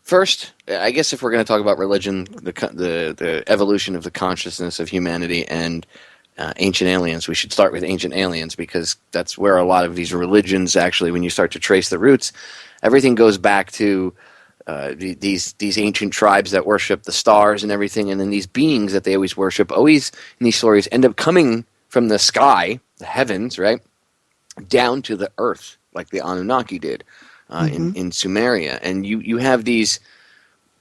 First, I guess if we're going to talk about religion, the evolution of the consciousness of humanity and ancient aliens, we should start with ancient aliens, because that's where a lot of these religions actually, when you start to trace the roots, everything goes back to these ancient tribes that worship the stars and everything, and then these beings that they always worship, always in these stories end up coming from the sky, the heavens, right, down to the earth, like the Anunnaki did in Sumeria. And you have these,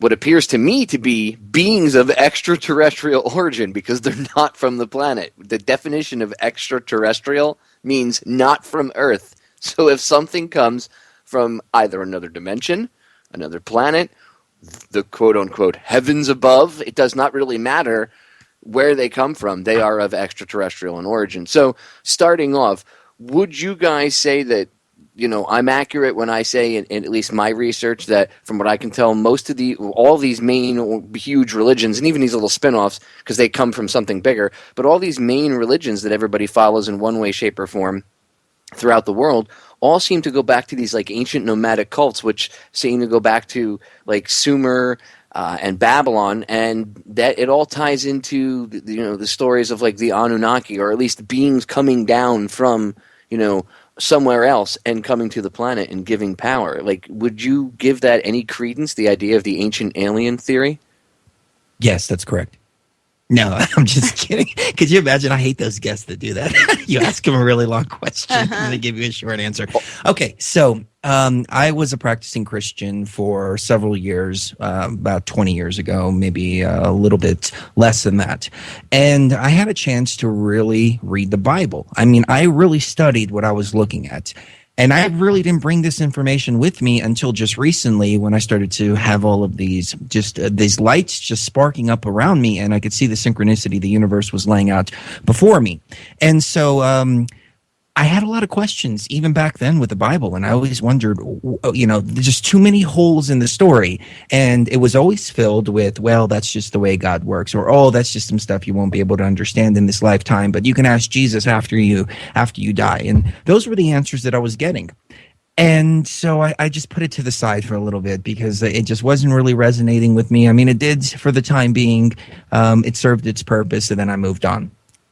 what appears to me to be beings of extraterrestrial origin, because they're not from the planet. The definition of extraterrestrial means not from Earth. So if something comes from either another dimension, another planet, the quote-unquote heavens above, it does not really matter where they come from. They are of extraterrestrial in origin. So starting off, would you guys say that, I'm accurate when I say, in at least my research, that from what I can tell, all these main huge religions, and even these little spin-offs, because they come from something bigger, but all these main religions that everybody follows in one way, shape, or form throughout the world all seem to go back to these like ancient nomadic cults, which seem to go back to like Sumer and Babylon, and that it all ties into the stories of like the Anunnaki, or at least beings coming down from somewhere else and coming to the planet and giving power. Like, would you give that any credence, the idea of the ancient alien theory? Yes, that's correct. No, I'm just kidding. Could you imagine? I hate those guests that do that. You ask them a really long question and they give you a short answer. Okay, so I was a practicing Christian for several years, about 20 years ago, maybe a little bit less than that. And I had a chance to really read the Bible. I mean, I really studied what I was looking at. And I really didn't bring this information with me until just recently, when I started to have all of these these lights just sparking up around me, and I could see the synchronicity the universe was laying out before me. And so I had a lot of questions even back then with the Bible, and I always wondered, there's just too many holes in the story, and it was always filled with, well, that's just the way God works, or, oh, that's just some stuff you won't be able to understand in this lifetime, but you can ask Jesus after you die. And those were the answers that I was getting. And so I just put it to the side for a little bit, because it just wasn't really resonating with me. I mean, it did for the time being. It served its purpose, and then I moved on.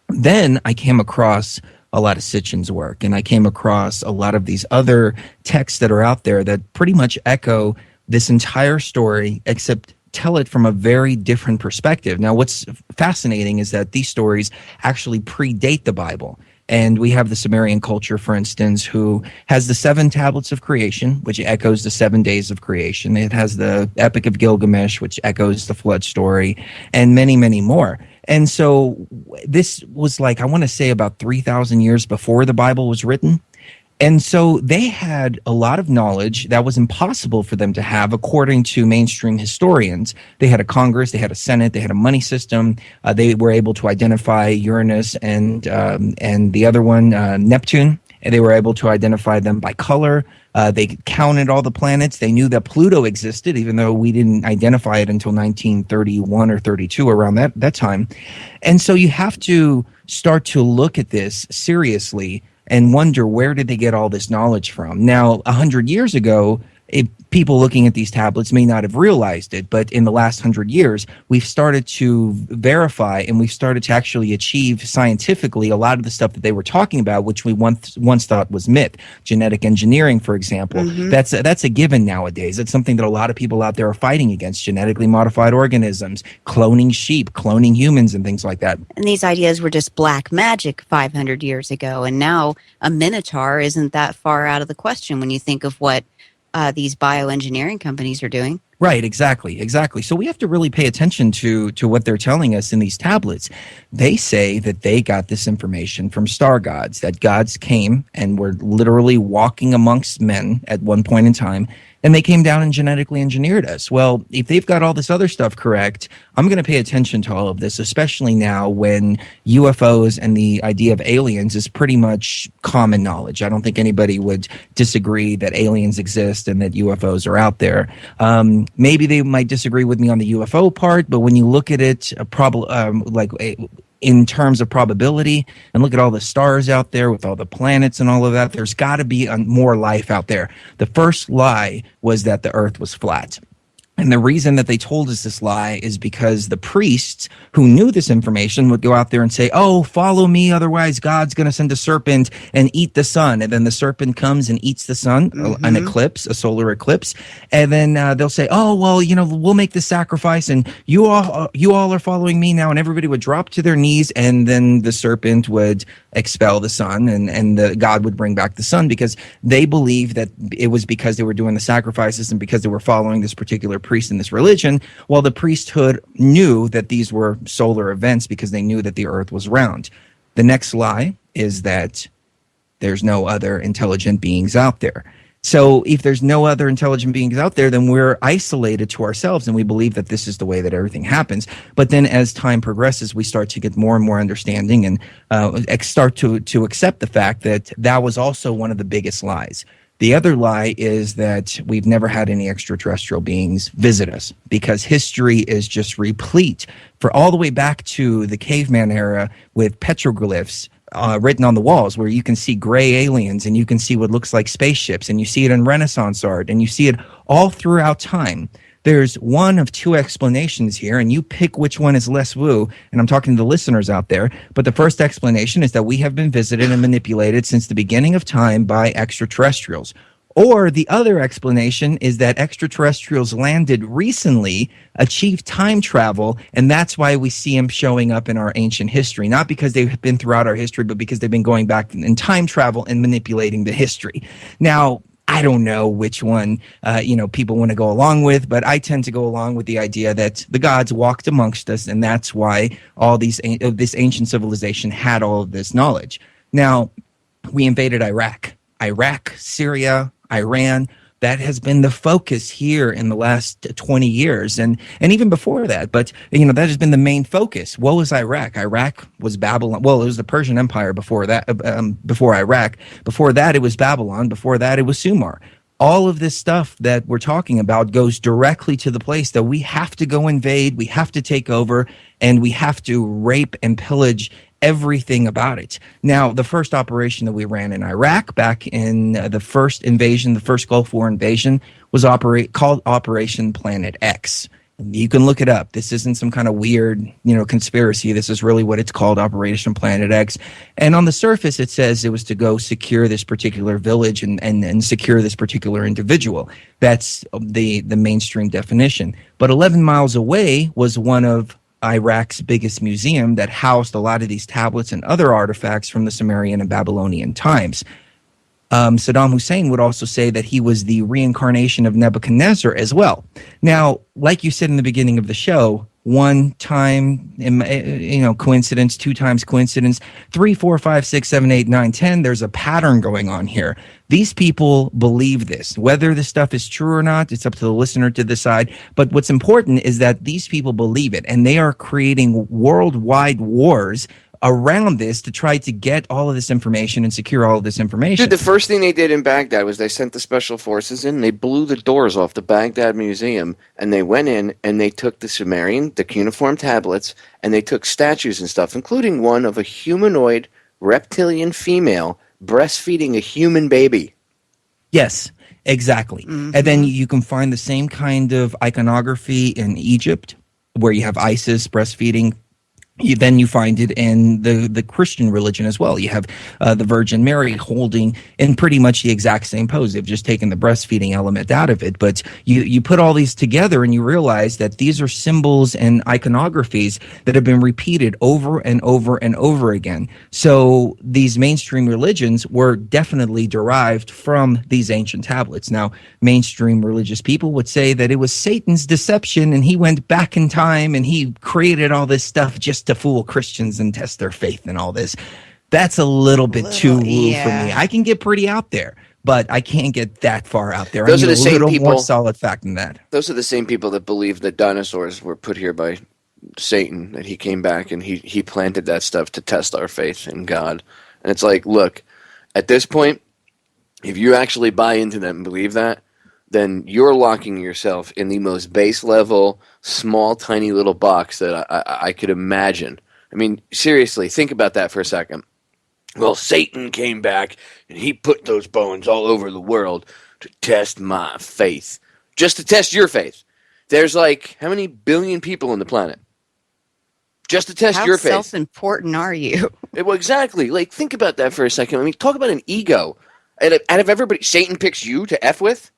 Then I came across a lot of Sitchin's work, and I came across a lot of these other texts that are out there that pretty much echo this entire story, except tell it from a very different perspective. Now, what's fascinating is that these stories actually predate the Bible. And we have the Sumerian culture, for instance, who has the 7 tablets of creation, which echoes the 7 days of creation. It has the Epic of Gilgamesh, which echoes the flood story, and many, many more. And so this was like, I want to say about 3,000 years before the Bible was written. And so they had a lot of knowledge that was impossible for them to have, according to mainstream historians. They had a Congress, they had a Senate, they had a money system. They were able to identify Uranus and the other one, Neptune, and they were able to identify them by color. They counted all the planets. They knew that Pluto existed, even though we didn't identify it until 1931 or 32, around that time. And so you have to start to look at this seriously and wonder, where did they get all this knowledge from? Now, 100 years ago, people looking at these tablets may not have realized it, but in the last 100 years, we've started to verify, and we've started to actually achieve scientifically a lot of the stuff that they were talking about, which we once thought was myth. Genetic engineering, for example, that's a given nowadays. It's something that a lot of people out there are fighting against: genetically modified organisms, cloning sheep, cloning humans, and things like that. And these ideas were just black magic 500 years ago, and now a minotaur isn't that far out of the question when you think of what these bioengineering companies are doing. Right, exactly. So we have to really pay attention to what they're telling us in these tablets. They say that they got this information from star gods, that gods came and were literally walking amongst men at one point in time, and they came down and genetically engineered us. Well, if they've got all this other stuff correct, I'm going to pay attention to all of this, especially now when UFOs and the idea of aliens is pretty much common knowledge. I don't think anybody would disagree that aliens exist and that UFOs are out there. Maybe they might disagree with me on the UFO part, but when you look at it, in terms of probability, and look at all the stars out there with all the planets and all of that, there's got to be more life out there. The first lie was that the Earth was flat. And the reason that they told us this lie is because the priests who knew this information would go out there and say, oh, follow me, otherwise God's going to send a serpent and eat the sun. And then the serpent comes and eats the sun, an eclipse, a solar eclipse. And then they'll say, oh, well, we'll make the sacrifice and you all are following me now. And everybody would drop to their knees, and then the serpent would expel the sun, and God would bring back the sun, because they believe that it was because they were doing the sacrifices and because they were following this particular priest in this religion, while the priesthood knew that these were solar events because they knew that the earth was round. The next lie is that there's no other intelligent beings out there. So if there's no other intelligent beings out there, then we're isolated to ourselves, and we believe that this is the way that everything happens. But then as time progresses, we start to get more and more understanding, and start to accept the fact that that was also one of the biggest lies. The other lie is that we've never had any extraterrestrial beings visit us, because history is just replete for all the way back to the caveman era with petroglyphs written on the walls, where you can see gray aliens and you can see what looks like spaceships, and you see it in Renaissance art, and you see it all throughout time. There's one of two explanations here, and you pick which one is less woo, and I'm talking to the listeners out there. But the first explanation is that we have been visited and manipulated since the beginning of time by extraterrestrials. Or the other explanation is that extraterrestrials landed recently, achieved time travel, and that's why we see them showing up in our ancient history. Not because they've been throughout our history, but because they've been going back in time travel and manipulating the history. Now, I don't know which one, people want to go along with, but I tend to go along with the idea that the gods walked amongst us, and that's why all this ancient civilization had all of this knowledge. Now, we invaded Iraq, Syria, Iran. That has been the focus here in the last 20 years, and even before that. But that has been the main focus. What was Iraq? Iraq was Babylon. Well, it was the Persian Empire before that. Before Iraq. Before that, it was Babylon. Before that, it was Sumer. All of this stuff that we're talking about goes directly to the place that we have to go invade, we have to take over, and we have to rape and pillage everything about it. Now, the first operation that we ran in Iraq back in the first invasion, the first Gulf War invasion, was called Operation Planet X. You can look it up. This isn't some kind of weird, conspiracy. This is really what it's called, Operation Planet X. And on the surface, it says it was to go secure this particular village and secure this particular individual. That's the mainstream definition. But 11 miles away was one of Iraq's biggest museum that housed a lot of these tablets and other artifacts from the Sumerian and Babylonian times. Saddam Hussein would also say that he was the reincarnation of Nebuchadnezzar as well. Now, like you said in the beginning of the show, one time, coincidence, two times coincidence, 3, 4, 5, 6, 7, 8, 9, 10. There's a pattern going on here. These people believe this. Whether this stuff is true or not, it's up to the listener to decide. But what's important is that these people believe it, and they are creating worldwide wars around this to try to get all of this information and secure all of this information. Dude, the first thing they did in Baghdad was they sent the special forces in, they blew the doors off the Baghdad Museum, and they went in and they took the Sumerian, the cuneiform tablets, and they took statues and stuff, including one of a humanoid reptilian female breastfeeding a human baby. Yes, exactly. Mm-hmm. And then you can find the same kind of iconography in Egypt, where you have Isis breastfeeding. Then you find it in the Christian religion as well. You have the Virgin Mary holding in pretty much the exact same pose. They've just taken the breastfeeding element out of it. But you put all these together and you realize that these are symbols and iconographies that have been repeated over and over and over again. So these mainstream religions were definitely derived from these ancient tablets. Now, mainstream religious people would say that it was Satan's deception and he went back in time and he created all this stuff just to fool Christians and test their faith and all this. That's a little bit too woo for me. I can get pretty out there, but I can't get that far out there. Those I need are the same a little people, more solid fact than that. Those are the same people that believe that dinosaurs were put here by Satan, that he came back and he planted that stuff to test our faith in God. And it's like, look, at this point, if you actually buy into that and believe that, then you're locking yourself in the most base level, small, tiny little box that I could imagine. I mean, seriously, think about that for a second. Well, Satan came back and he put those bones all over the world to test my faith. Just to test your faith. There's like how many billion people on the planet? Just to test How your faith. self-important are you? Well, exactly. Like, think about that for a second. I mean, talk about an ego. Out of everybody, Satan picks you to F with?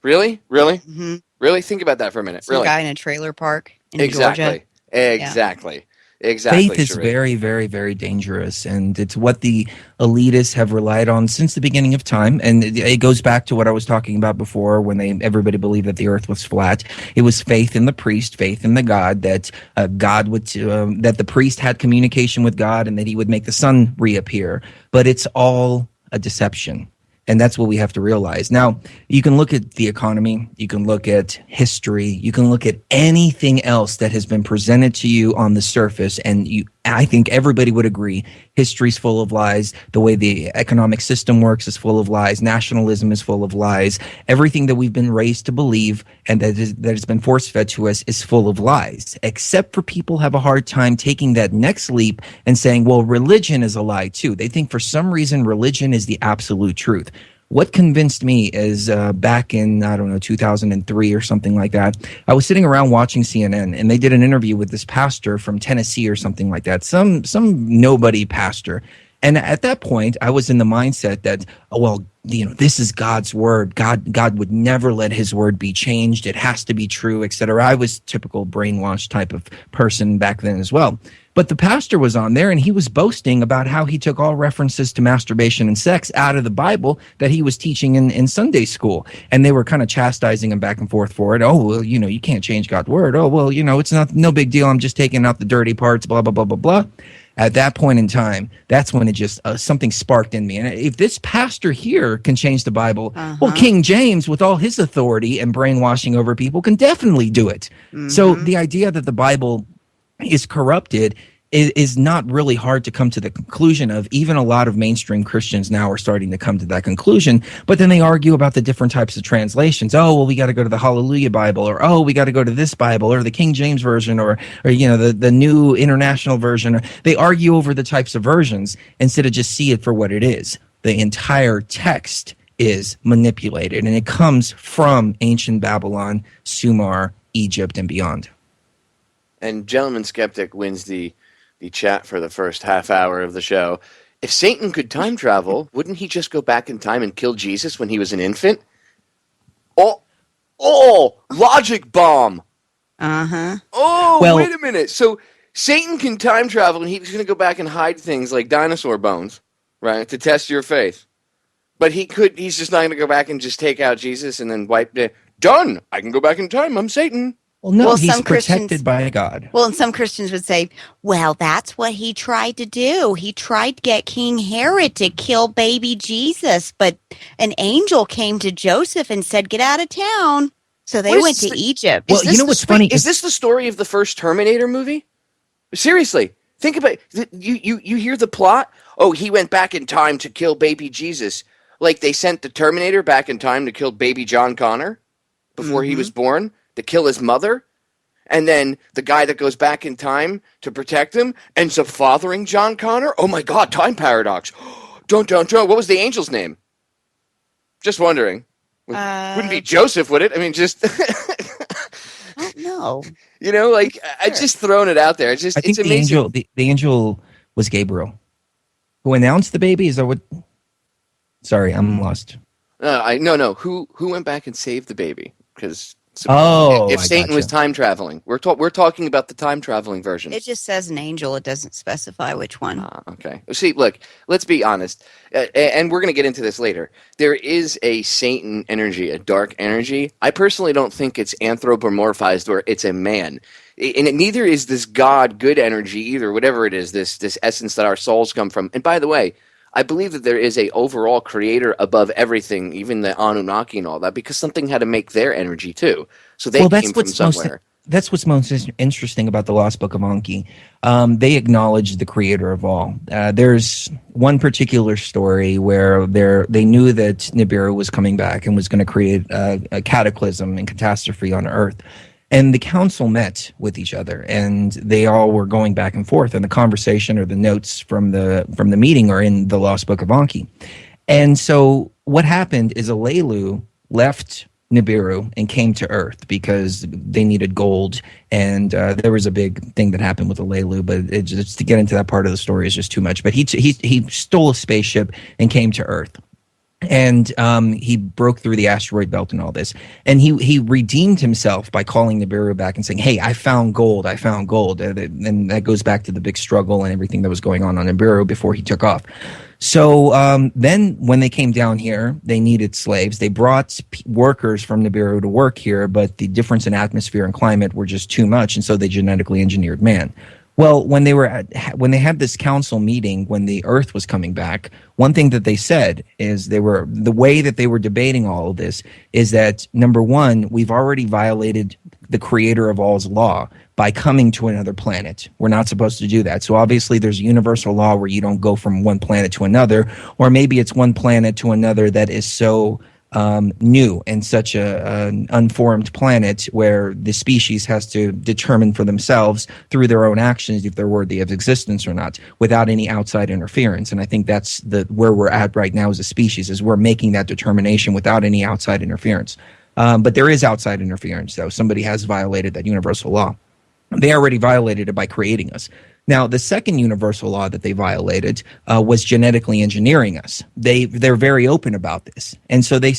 Really? Really? Mm-hmm. Really? Think about that for a minute. Some Really? guy in a trailer park in Exactly. Georgia. Exactly. Exactly. Faith is Sheree. very, very, very dangerous, and it's what the elitists have relied on since the beginning of time. And it goes back to what I was talking about before, when everybody believed that the Earth was flat. It was faith in the priest, faith in the God, that God would that the priest had communication with God, and that He would make the sun reappear. But it's all a deception. And that's what we have to realize. Now, you can look at the economy, you can look at history, you can look at anything else that has been presented to you on the surface, and I think everybody would agree history's full of lies. The way the economic system works is full of lies. Nationalism is full of lies. Everything that we've been raised to believe and that has been force-fed to us is full of lies, except for people have a hard time taking that next leap and saying, well, religion is a lie too. They think for some reason religion is the absolute truth. What convinced me is back in, 2003 or something like that, I was sitting around watching CNN, and they did an interview with this pastor from Tennessee or something like that, some nobody pastor. And at that point, I was in the mindset that, this is God's word. God would never let His word be changed. It has to be true, etc. I was typical brainwashed type of person back then as well. But the pastor was on there, and he was boasting about how he took all references to masturbation and sex out of the Bible that he was teaching in Sunday school. And they were kind of chastising him back and forth for it. Oh, well, you can't change God's word. Oh, well, it's no big deal. I'm just taking out the dirty parts, blah, blah, blah, blah, blah. At that point in time, that's when it just something sparked in me. And if this pastor here can change the Bible, well, King James, with all his authority and brainwashing over people, can definitely do it. Mm-hmm. So the idea that the Bible is corrupted is not really hard to come to the conclusion of. Even a lot of mainstream Christians now are starting to come to that conclusion, but then they argue about the different types of translations. Oh, well, we got to go to the Hallelujah Bible, or oh, we got to go to this Bible, or the King James Version, or the New International Version. They argue over the types of versions instead of just see it for what it is. The entire text is manipulated, and it comes from ancient Babylon, Sumer, Egypt, and beyond. And Gentleman Skeptic wins the chat for the first half hour of the show. If Satan could time travel, wouldn't he just go back in time and kill Jesus when he was an infant? Oh, logic bomb. Oh, well, wait a minute. So Satan can time travel, and he's going to go back and hide things like dinosaur bones, right, to test your faith. But he's just not going to go back and just take out Jesus and then wipe it. Done. I can go back in time. I'm Satan. Well, no, he's protected by God. Well, and some Christians would say, well, that's what he tried to do. He tried to get King Herod to kill baby Jesus, but an angel came to Joseph and said, get out of town. So they went to Egypt. Well, you know what's funny? Is this the story of the first Terminator movie? Seriously, think about it. You hear the plot? Oh, he went back in time to kill baby Jesus. Like they sent the Terminator back in time to kill baby John Connor before he was born, to kill his mother, and then the guy that goes back in time to protect him ends up fathering John Connor? Oh my God, time paradox. Don't. What was the angel's name? Just wondering. Wouldn't be Joseph, would it? I mean, just... I don't know. I just thrown it out there. I think it's amazing. The angel was Gabriel, who announced the baby. Is that what... Sorry, I'm lost. No. Who went back and saved the baby? Because if Satan was time traveling, we're talking about the time traveling version. It just says an angel. It doesn't specify which one. Okay. See, look, let's be honest, and we're going to get into this later. There is a Satan energy, a dark energy. I personally don't think it's anthropomorphized or it's a man. And neither is this God good energy either, whatever it is, this essence that our souls come from. And by the way, I believe that there is a overall creator above everything, even the Anunnaki and all that, because something had to make their energy too. So they came from somewhere. That's what's most interesting about the Lost Book of Enki. They acknowledge the creator of all. There's one particular story where they knew that Nibiru was coming back and was going to create a cataclysm and catastrophe on Earth. And the council met with each other, and they all were going back and forth. And the conversation or the notes from the meeting are in the Lost Book of Enki. And so what happened is Alelu left Nibiru and came to Earth because they needed gold, and there was a big thing that happened with Alelu, but just to get into that part of the story is just too much. But he stole a spaceship and came to Earth, and he broke through the asteroid belt and all this, and he redeemed himself by calling Nibiru back and saying, "Hey, I found gold. I found gold," and that goes back to the big struggle and everything that was going on Nibiru before he took off. So then when they came down here, they needed slaves. They brought workers from Nibiru to work here, but the difference in atmosphere and climate were just too much, and so they genetically engineered man. Well, when they had this council meeting when the Earth was coming back, one thing that they said is the way that they were debating all of this is that, number one, we've already violated the creator of all's law by coming to another planet. We're not supposed to do that. So obviously there's a universal law where you don't go from one planet to another, or maybe it's one planet to another that is so new and such an unformed planet where the species has to determine for themselves through their own actions if they're worthy of existence or not, without any outside interference. And I think that's where we're at right now as a species, is we're making that determination without any outside interference. But there is outside interference, though. Somebody has violated that universal law. They already violated it by creating us. Now, the second universal law that they violated was genetically engineering us. They're very open about this. And so they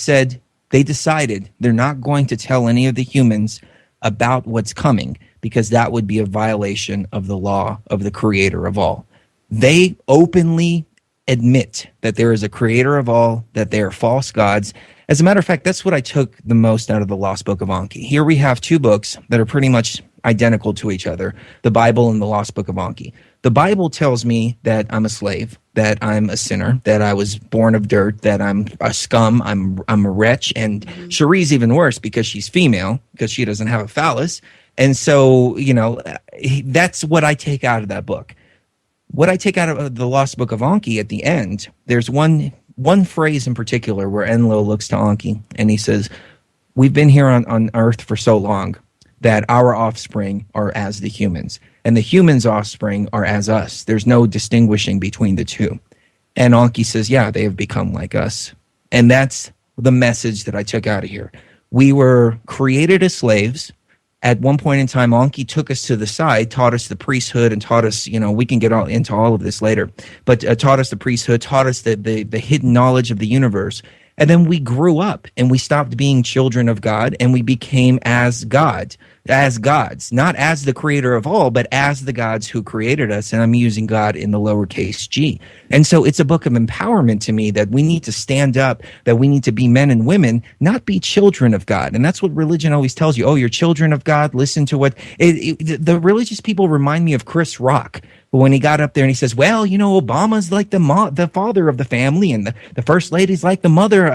decided they're not going to tell any of the humans about what's coming because that would be a violation of the law of the creator of all. They openly admit that there is a creator of all, that they are false gods. As a matter of fact, that's what I took the most out of the Lost Book of Enki. Here we have two books that are pretty much identical to each other, the Bible and the Lost Book of Enki. The Bible tells me that I'm a slave, that I'm a sinner, that I was born of dirt, that I'm a scum, I'm a wretch, and Sheree's even worse because she's female, because she doesn't have a phallus. And so, that's what I take out of that book. What I take out of the Lost Book of Enki at the end, there's one phrase in particular where Enlil looks to Enki and he says, "We've been here on Earth for so long that our offspring are as the humans, and the humans' offspring are as us. There's no distinguishing between the two." And Enki says, yeah, they have become like us. And that's the message that I took out of here. We were created as slaves. At one point in time, Enki took us to the side, taught us the priesthood, and taught us, we can get into all of this later, but taught us the priesthood, taught us the hidden knowledge of the universe. And then we grew up and we stopped being children of God and we became as gods, not as the creator of all, but as the gods who created us. And I'm using God in the lowercase g. And so it's a book of empowerment to me that we need to stand up, that we need to be men and women, not be children of God. And that's what religion always tells you. Oh, you're children of God. Listen to what the religious people remind me of Chris Rock. But when he got up there and he says, well, Obama's like the father of the family and the first lady's like the mother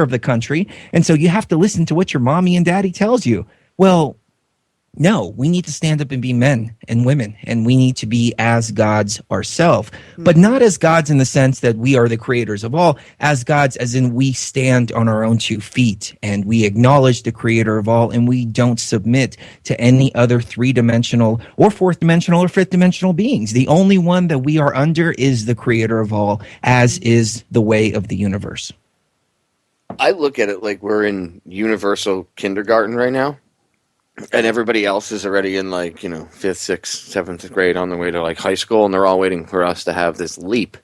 of the country. And so you have to listen to what your mommy and daddy tells you. Well, no, we need to stand up and be men and women, and we need to be as gods ourselves, but not as gods in the sense that we are the creators of all, as gods as in we stand on our own 2 feet and we acknowledge the creator of all, and we don't submit to any other 3-dimensional or 4th-dimensional or 5th-dimensional beings. The only one that we are under is the creator of all, as is the way of the universe. I look at it like we're in universal kindergarten right now. And everybody else is already in 5th, 6th, 7th grade on the way to high school, and they're all waiting for us to have this leap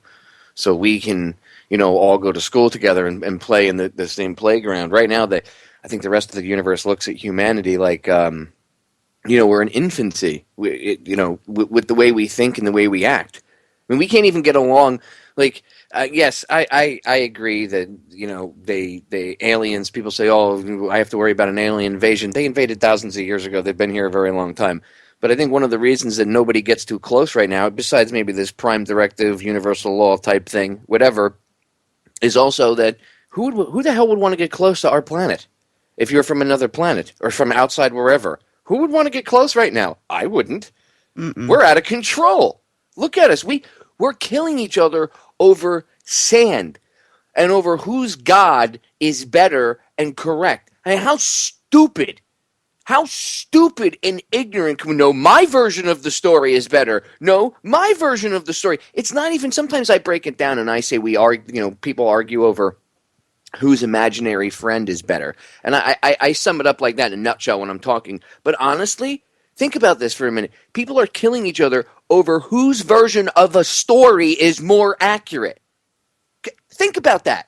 so we can, all go to school together and play in the same playground. Right now, I think the rest of the universe looks at humanity like, we're in infancy, with the way we think and the way we act. I mean, we can't even get along. Yes, I agree that, the aliens, people say, oh, I have to worry about an alien invasion. They invaded thousands of years ago. They've been here a very long time. But I think one of the reasons that nobody gets too close right now, besides maybe this prime directive, universal law type thing, whatever, is also that who the hell would want to get close to our planet? If you're from another planet or from outside wherever, who would want to get close right now? I wouldn't. Mm-mm. We're out of control. Look at us. We're killing each other over sand and over whose God is better and correct. I mean, how stupid and ignorant can we know my version of the story is better? No, my version of the story. It's not even, sometimes I break it down and I say people argue over whose imaginary friend is better. And I sum it up like that in a nutshell when I'm talking. But honestly, think about this for a minute. People are killing each other over whose version of a story is more accurate. Think about that.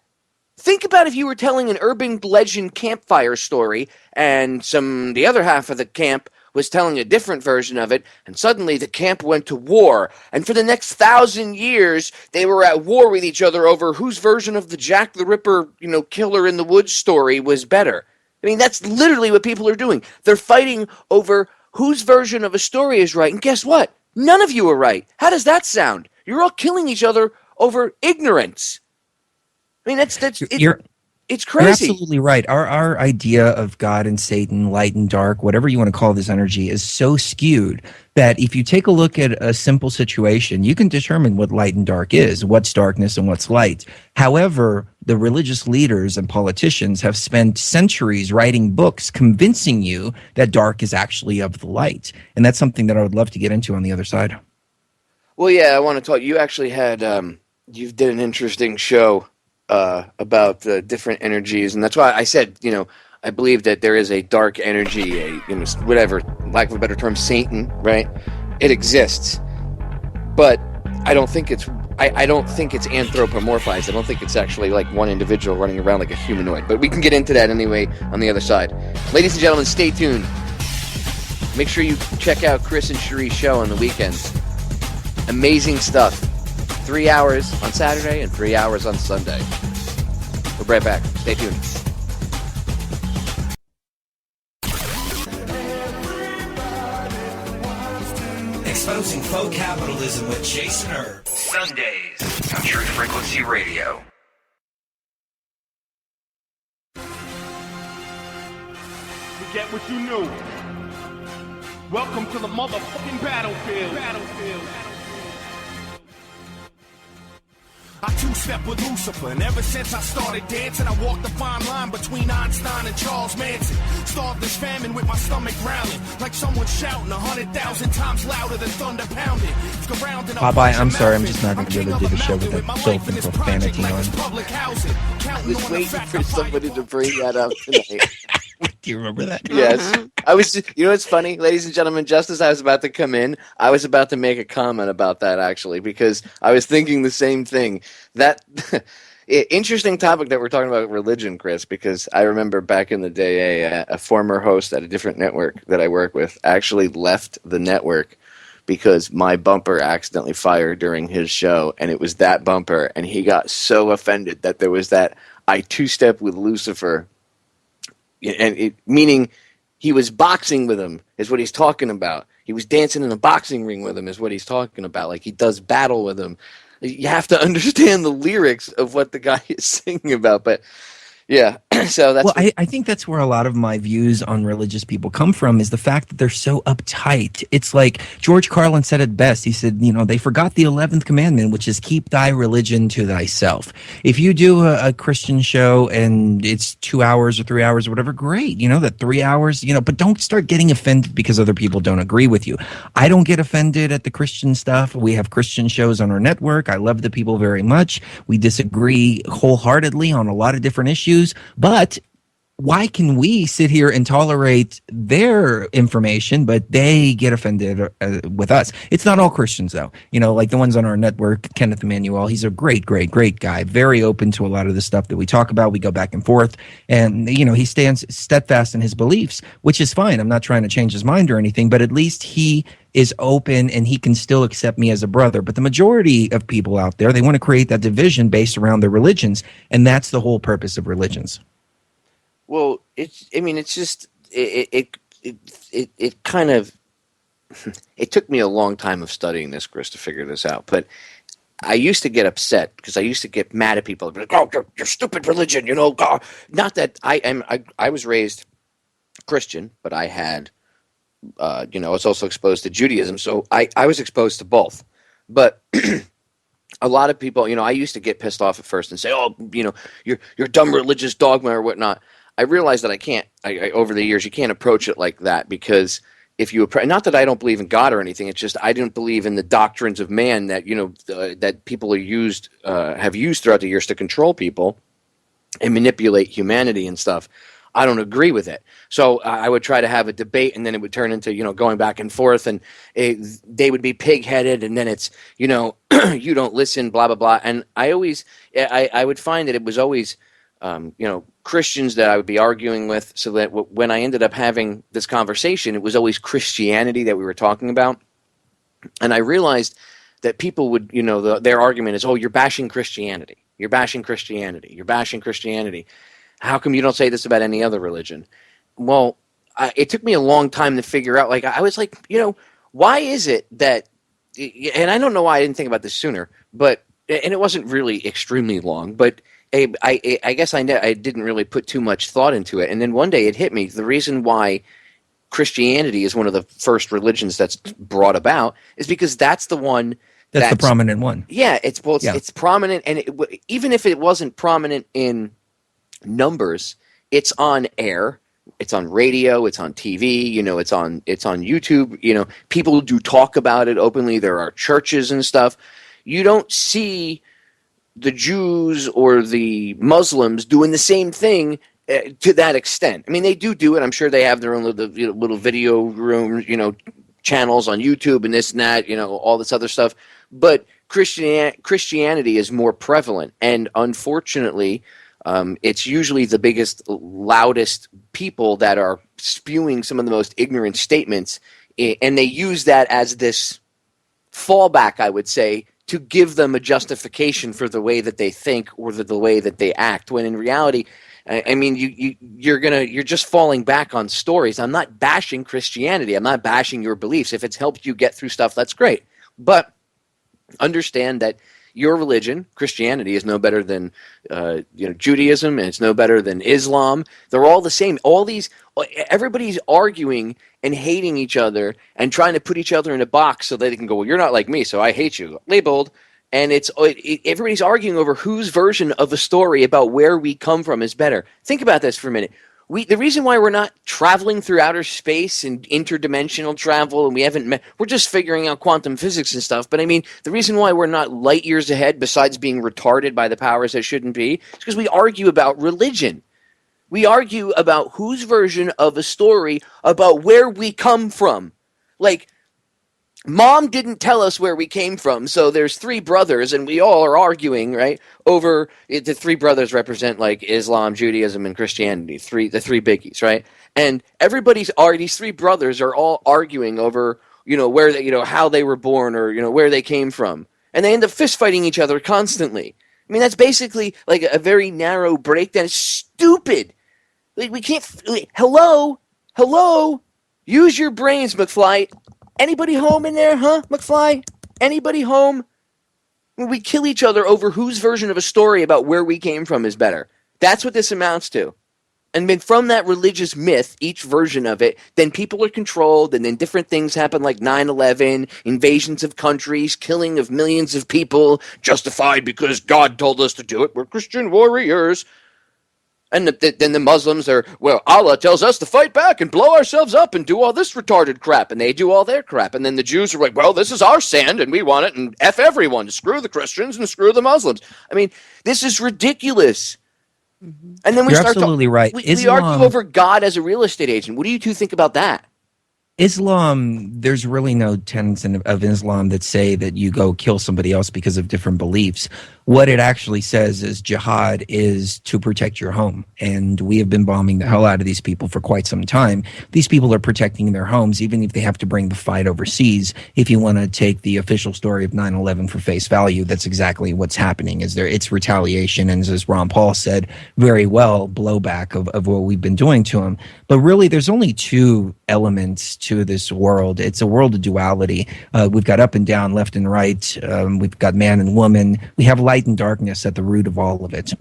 Think about if you were telling an urban legend campfire story and the other half of the camp was telling a different version of it, and suddenly the camp went to war, and for the next 1,000 years they were at war with each other over whose version of the Jack the Ripper, killer in the woods story was better. I mean, that's literally what people are doing. They're fighting over whose version of a story is right, and guess what? None of you are right. How does that sound? You're all killing each other over ignorance. I mean, it's crazy. You're absolutely right. Our idea of God and Satan, light and dark, whatever you want to call this energy, is so skewed that if you take a look at a simple situation, you can determine what light and dark is, what's darkness and what's light. However, the religious leaders and politicians have spent centuries writing books convincing you that dark is actually of the light. And that's something that I would love to get into on the other side. Well, yeah, I want to talk. You actually had, you did an interesting show about different energies, and that's why I said, I believe that there is a dark energy, whatever, lack of a better term, Satan, right? It exists, but I don't think it's anthropomorphized. I don't think it's actually like one individual running around like a humanoid. But we can get into that anyway on the other side. Ladies and gentlemen, stay tuned. Make sure you check out Chris and Sheree's show on the weekends. Amazing stuff. 3 hours on Saturday and 3 hours on Sunday. We'll be right back. Stay tuned. Exposing faux capitalism with Jason Erb. Sundays on True Frequency Radio. Forget what you knew. Welcome to the motherfucking battlefield. I two-step with Lucifer, and ever since I started dancing, I walked the fine line between Einstein and Charles Manson. Starved this famine with my stomach growling, like someone shouting 100,000 times louder than thunder pounding. Popeye, I'm sorry, I'm just not going to be able to do the show with that filth and profanity on. I was waiting for somebody to bring that up tonight. Do you remember that? Yes. I was, what's funny, ladies and gentlemen, just as I was about to come in, I was about to make a comment about that, actually, because I was thinking the same thing. That interesting topic that we're talking about religion, Chris, because I remember back in the day, a former host at a different network that I work with actually left the network because my bumper accidentally fired during his show, and it was that bumper, and he got so offended that there was that I two-step with Lucifer, and meaning he was boxing with him is what he's talking about. He was dancing in a boxing ring with him is what he's talking about. Like he does battle with him. You have to understand the lyrics of what the guy is singing about. But yeah, so that's. Well, I think that's where a lot of my views on religious people come from is the fact that they're so uptight. It's like George Carlin said it best. He said, they forgot the 11th commandment, which is keep thy religion to thyself. If you do a Christian show and it's 2 hours or 3 hours or whatever, great. That 3 hours, but don't start getting offended because other people don't agree with you. I don't get offended at the Christian stuff. We have Christian shows on our network. I love the people very much. We disagree wholeheartedly on a lot of different issues. But why can we sit here and tolerate their information, but they get offended with us? It's not all Christians, though. Like the ones on our network, Kenneth Emmanuel, he's a great, great, great guy. Very open to a lot of the stuff that we talk about. We go back and forth. And, he stands steadfast in his beliefs, which is fine. I'm not trying to change his mind or anything, but at least he is open and he can still accept me as a brother. But the majority of people out there, they want to create that division based around their religions. And that's the whole purpose of religions. Well, it kind of, it took me a long time of studying this, Chris, to figure this out. But I used to get upset because I used to get mad at people. Like, oh, your stupid religion, God. Not that I was raised Christian, but I had, I was also exposed to Judaism. So I was exposed to both. But a lot of people, I used to get pissed off at first and say, oh, you're dumb religious dogma or whatnot. I realized that I can't, over the years, you can't approach it like that because if you, not that I don't believe in God or anything, it's just I didn't believe in the doctrines of man that, that people have used throughout the years to control people. and manipulate humanity and stuff. I don't agree with it. So I would try to have a debate, and then it would turn into, going back and forth, and they would be pig-headed, and then it's, you don't listen, blah, blah, blah. And I would find that it was always, Christians that I would be arguing with, so that when I ended up having this conversation, it was always Christianity that we were talking about. And I realized that people would, their argument is, oh, you're bashing Christianity. You're bashing Christianity. You're bashing Christianity. How come you don't say this about any other religion? Well, it took me a long time to figure out. Like, I was like, why is it that, and I don't know why I didn't think about this sooner, but, and it wasn't really extremely long, but I guess I didn't really put too much thought into it. And then one day it hit me. The reason why Christianity is one of the first religions that's brought about is because that's the one that's the prominent one. Yeah, it's prominent, and even if it wasn't prominent in numbers, it's on air, it's on radio, it's on TV, it's on YouTube. People do talk about it openly. There are churches and stuff. You don't see the Jews or the Muslims doing the same thing to that extent. I mean, they do it. I'm sure they have their own little video room, channels on YouTube and this and that, all this other stuff. But Christianity is more prevalent, and unfortunately, it's usually the biggest, loudest people that are spewing some of the most ignorant statements, and they use that as this fallback, I would say, to give them a justification for the way that they think or the way that they act. When in reality, I mean, you're just falling back on stories. I'm not bashing Christianity. I'm not bashing your beliefs. If it's helped you get through stuff, that's great. But understand that your religion, Christianity, is no better than Judaism, and it's no better than Islam. They're all the same. Everybody's arguing and hating each other and trying to put each other in a box so that they can go, well, you're not like me, so I hate you. Labeled. And everybody's arguing over whose version of the story about where we come from is better. Think about this for a minute. The reason why we're not traveling through outer space and interdimensional travel, and we're just figuring out quantum physics and stuff. But I mean, the reason why we're not light years ahead, besides being retarded by the powers that shouldn't be, is because we argue about religion. We argue about whose version of a story about where we come from. Like, Mom didn't tell us where we came from, so there's three brothers, and we all are arguing, right, over the three brothers represent, like, Islam, Judaism, and Christianity, the three biggies, right? And these three brothers are all arguing over, where they, how they were born or, where they came from. And they end up fist fighting each other constantly. I mean, that's basically, like, a very narrow breakdown. It's stupid. Like, we can't, hello, use your brains, McFly. Anybody home in there, huh, McFly? Anybody home? We kill each other over whose version of a story about where we came from is better. That's what this amounts to. And then from that religious myth, each version of it, then people are controlled, and then different things happen like 9/11, invasions of countries, killing of millions of people, justified because God told us to do it. We're Christian warriors. And then the Muslims are, well, Allah tells us to fight back and blow ourselves up and do all this retarded crap, and they do all their crap. And then the Jews are like, well, this is our sand, and we want it, and F everyone, screw the Christians and screw the Muslims. I mean, this is ridiculous. Mm-hmm. And then You're absolutely right. We argue over God as a real estate agent. What do you two think about that? Islam, there's really no tenets of Islam that say that you go kill somebody else because of different beliefs. What it actually says is jihad is to protect your home. And we have been bombing the hell out of these people for quite some time. These people are protecting their homes, even if they have to bring the fight overseas. If you want to take the official story of 9/11 for face value, that's exactly what's happening. It's retaliation, and as Ron Paul said very well, blowback of what we've been doing to them. But really, there's only two elements to this world. It's a world of duality. We've got up and down, left and right. We've got man and woman. We have light and darkness at the root of all of it.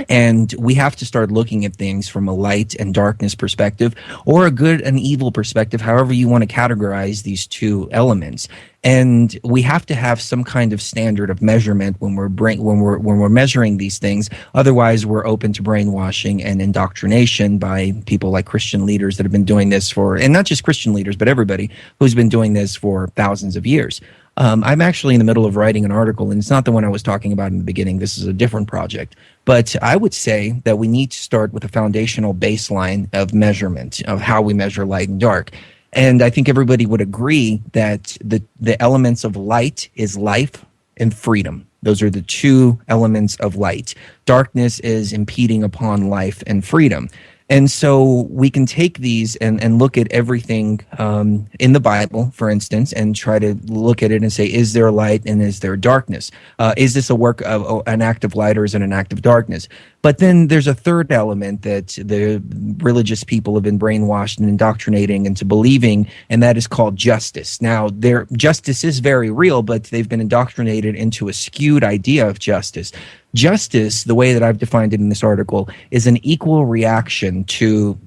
And we have to start looking at things from a light and darkness perspective, or a good and evil perspective, however you want to categorize these two elements. And we have to have some kind of standard of measurement when we're measuring these things. Otherwise, we're open to brainwashing and indoctrination by people like Christian leaders that have been doing this and not just Christian leaders, but everybody who's been doing this for thousands of years. I'm actually in the middle of writing an article, and it's not the one I was talking about in the beginning. This is a different project. But I would say that we need to start with a foundational baseline of measurement of how we measure light and dark. And I think everybody would agree that the elements of light is life and freedom. Those are the two elements of light. Darkness is impeding upon life and freedom. And so we can take these and look at everything in the Bible, for instance, and try to look at it and say, is there light and is there darkness? Is this a work of an act of light or is it an act of darkness? But then there's a third element that the religious people have been brainwashed and indoctrinating into believing, and that is called justice. Now, their justice is very real, but they've been indoctrinated into a skewed idea of justice. Justice, the way that I've defined it in this article, is an equal reaction to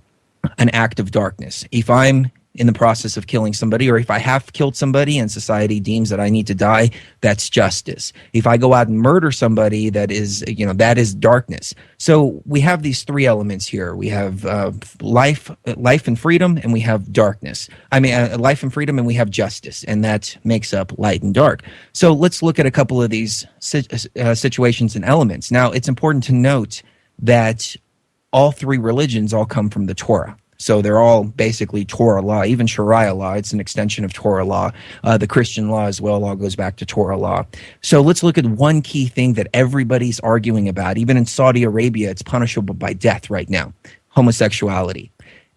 an act of darkness. If I'm in the process of killing somebody, or if I have killed somebody and society deems that I need to die, that's justice. If I go out and murder somebody, that is darkness. So we have these three elements here. We have life and freedom, and we have darkness. Life and freedom, and we have justice, and that makes up light and dark. So let's look at a couple of these situations and elements. Now, it's important to note that all three religions all come from the Torah. So they're all basically Torah law. Even Sharia law, it's an extension of Torah law. The Christian law as well all goes back to Torah law. So let's look at one key thing that everybody's arguing about. Even in Saudi Arabia, it's punishable by death right now: homosexuality.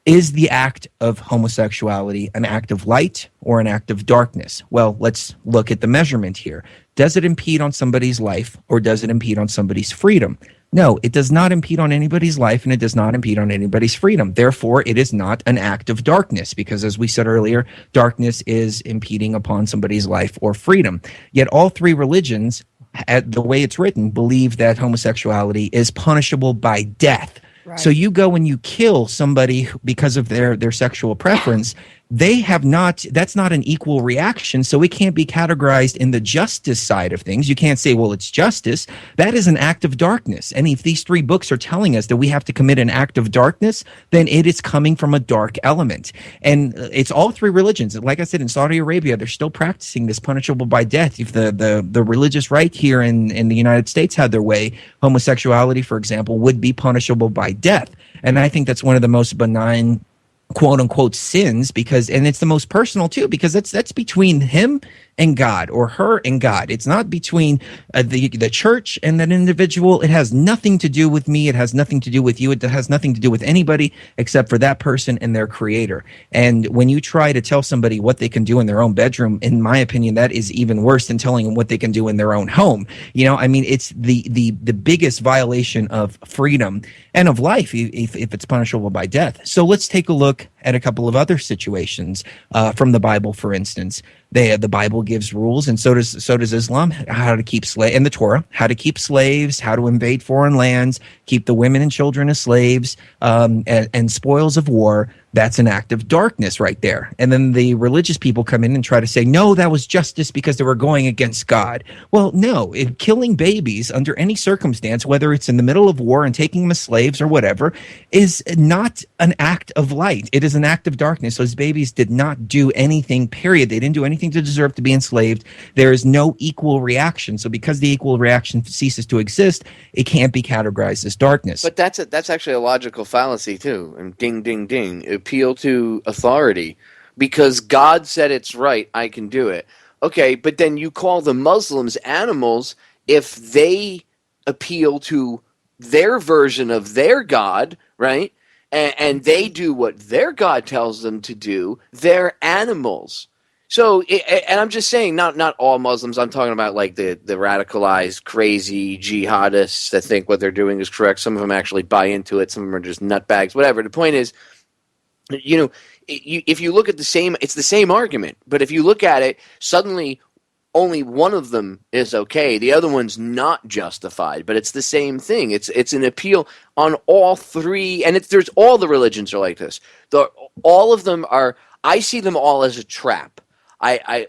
Is the act of homosexuality an act of light or an act of darkness? Well, let's look at the measurement here. Does it impede on somebody's life or does it impede on somebody's freedom? No, it does not impede on anybody's life and it does not impede on anybody's freedom. Therefore, it is not an act of darkness because, as we said earlier, darkness is impeding upon somebody's life or freedom. Yet all three religions, the way it's written, believe that homosexuality is punishable by death. Right. So you go and you kill somebody because of their sexual preference. They have not, that's not an equal reaction, so it can't be categorized in the justice side of things. You can't say, well, it's justice. That is an act of darkness. And if these three books are telling us that we have to commit an act of darkness, then it is coming from a dark element. And it's all three religions. Like I said, in Saudi Arabia, they're still practicing this punishable by death. If the religious right here in the United States had their way, homosexuality, for example, would be punishable by death. And I think that's one of the most benign quote unquote sins, and it's the most personal too, because that's between him and God, or her and God. It's not between the church and that individual. It has nothing to do with me. It has nothing to do with you. It has nothing to do with anybody except for that person and their creator. And when you try to tell somebody what they can do in their own bedroom, in my opinion, that is even worse than telling them what they can do in their own home. It's the biggest violation of freedom and of life if it's punishable by death. So let's take a look at a couple of other situations from the Bible, for instance. The Bible gives rules, and so does Islam, how to keep and the Torah, how to keep slaves, how to invade foreign lands, keep the women and children as slaves, and spoils of war. That's an act of darkness right there. And then the religious people come in and try to say, no, that was justice because they were going against God. Well, no, killing babies under any circumstance, whether it's in the middle of war and taking them as slaves or whatever, is not an act of light. It is an act of darkness. Those babies did not do anything, period. They didn't do anything to deserve to be enslaved. There is no equal reaction. So because the equal reaction ceases to exist, it can't be categorized as darkness. But that's actually a logical fallacy too. And ding, ding, ding. Appeal to authority. Because God said it's right, I can do it. Okay, but then you call the Muslims animals if they appeal to their version of their God, right? And they do what their God tells them to do. They're animals. So, and I'm just saying, not all Muslims. I'm talking about like the radicalized, crazy jihadists that think what they're doing is correct. Some of them actually buy into it. Some of them are just nutbags. Whatever. The point is, if you look at it's the same argument. But if you look at it, suddenly only one of them is okay. The other one's not justified. But it's the same thing. It's an appeal on all three, and there's all the religions are like this. All of them are. I see them all as a trap.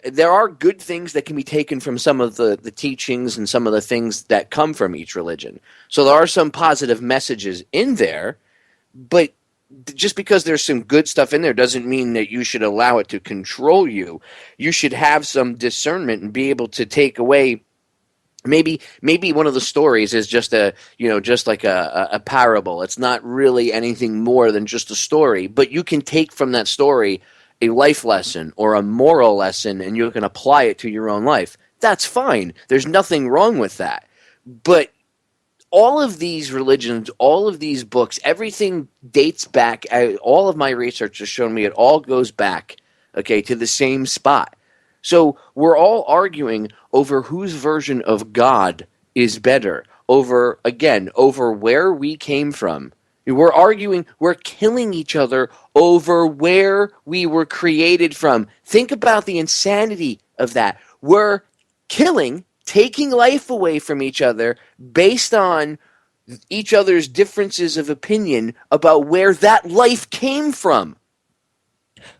There are good things that can be taken from some of the teachings and some of the things that come from each religion. So there are some positive messages in there, but just because there's some good stuff in there doesn't mean that you should allow it to control you. You should have some discernment and be able to take away. Maybe one of the stories is just just like a parable. It's not really anything more than just a story, but you can take from that story a life lesson or a moral lesson, and you can apply it to your own life. That's fine. There's nothing wrong with that. But all of these religions, all of these books, everything dates back. All of my research has shown me it all goes back, okay, to the same spot. So we're all arguing over whose version of God is better, over where we came from. We're arguing, we're killing each other over where we were created from. Think about the insanity of that. We're taking life away from each other based on each other's differences of opinion about where that life came from.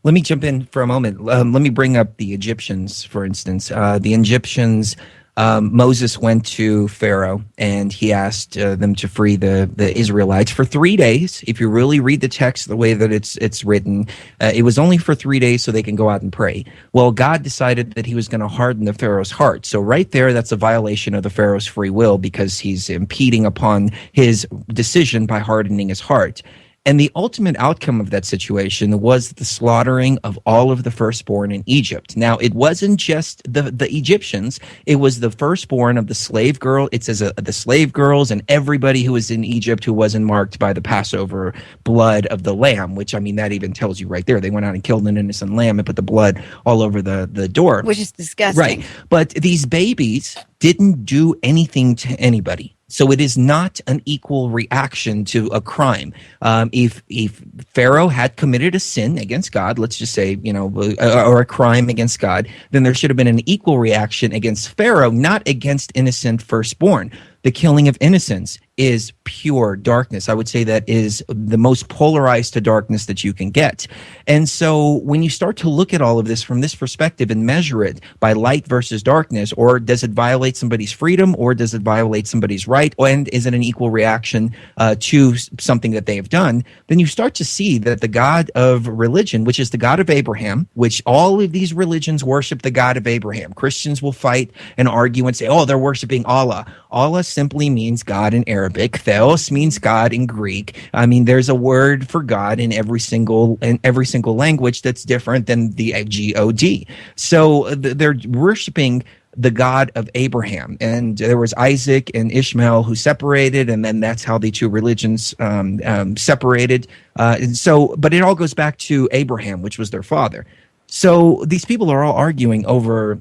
Let me jump in for a moment. Let me bring up the Egyptians, for instance. The Egyptians, Moses went to Pharaoh and he asked them to free the Israelites for 3 days. If you really read the text the way that it's written, it was only for 3 days so they can go out and pray. Well, God decided that he was going to harden the Pharaoh's heart. So right there, that's a violation of the Pharaoh's free will because he's impeding upon his decision by hardening his heart. And the ultimate outcome of that situation was the slaughtering of all of the firstborn in Egypt. Now, it wasn't just the Egyptians. It was the firstborn of the slave girl. It says the slave girls and everybody who was in Egypt who wasn't marked by the Passover blood of the lamb, which, I mean, that even tells you right there. They went out and killed an innocent lamb and put the blood all over the door. Which is disgusting. Right. But these babies didn't do anything to anybody. So it is not an equal reaction to a crime. If Pharaoh had committed a sin against God, let's just say, or a crime against God, then there should have been an equal reaction against Pharaoh, not against innocent firstborn. The killing of innocents is pure darkness. I would say that is the most polarized to darkness that you can get. And so when you start to look at all of this from this perspective and measure it by light versus darkness, or does it violate somebody's freedom, or does it violate somebody's right, and is it an equal reaction to something that they have done, then you start to see that the God of religion, which is the God of Abraham, which all of these religions worship the God of Abraham. Christians will fight and argue and say, oh, they're worshiping Allah. Allah simply means God in Arabic. Theos means God in Greek. I mean, there's a word for God in every single language that's different than the God. So they're worshiping the God of Abraham. And there was Isaac and Ishmael who separated, and then that's how the two religions separated. But it all goes back to Abraham, which was their father. So these people are all arguing over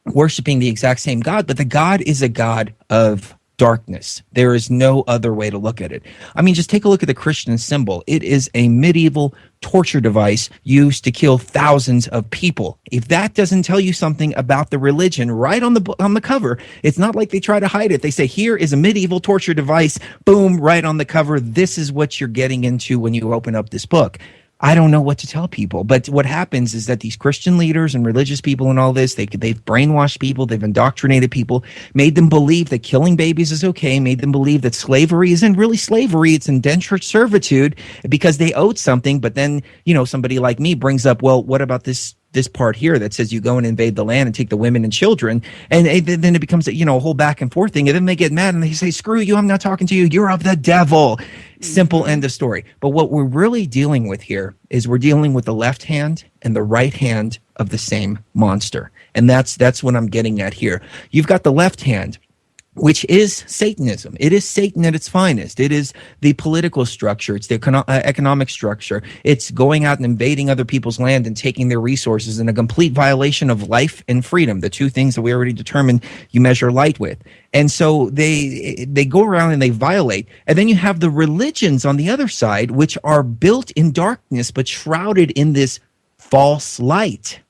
worshiping the exact same God, but the God is a God of darkness. There is no other way to look at it. I mean, just take a look at the Christian symbol. It is a medieval torture device used to kill thousands of people. If that doesn't tell you something about the religion right on the cover, it's not like they try to hide it. They say, here is a medieval torture device, boom, right on the cover. This is what you're getting into when you open up this book. I don't know what to tell people, but what happens is that these Christian leaders and religious people and all this, they've brainwashed people, they've indoctrinated people, made them believe that killing babies is okay, made them believe that slavery isn't really slavery, it's indentured servitude because they owed something. But then, somebody like me brings up, well, what about this part here that says you go and invade the land and take the women and children, and then it becomes a whole back and forth thing, and then they get mad and they say, screw you, I'm not talking to you, you're of the devil. Simple end of story. But what we're really dealing with here is we're dealing with the left hand and the right hand of the same monster, and that's what I'm getting at here. You've got the left hand, which is Satanism. It is Satan at its finest. It is the political structure. It's the economic structure. It's going out and invading other people's land and taking their resources in a complete violation of life and freedom, the two things that we already determined you measure light with. And so they go around and they violate. And then you have the religions on the other side, which are built in darkness but shrouded in this false light.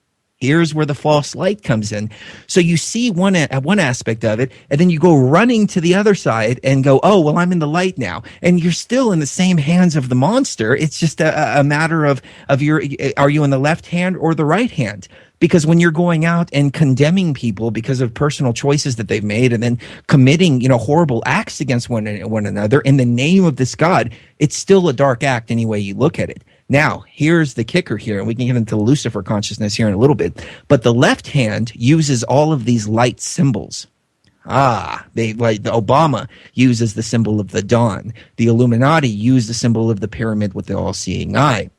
Here's where the false light comes in. So you see one aspect of it, and then you go running to the other side and go, oh, well, I'm in the light now. And you're still in the same hands of the monster. It's just a matter of are you in the left hand or the right hand? Because when you're going out and condemning people because of personal choices that they've made and then committing, horrible acts against one another in the name of this God, it's still a dark act any way you look at it. Now, here's the kicker here, and we can get into Lucifer consciousness here in a little bit. But the left hand uses all of these light symbols. They like the Obama uses the symbol of the dawn. The Illuminati use the symbol of the pyramid with the all-seeing eye.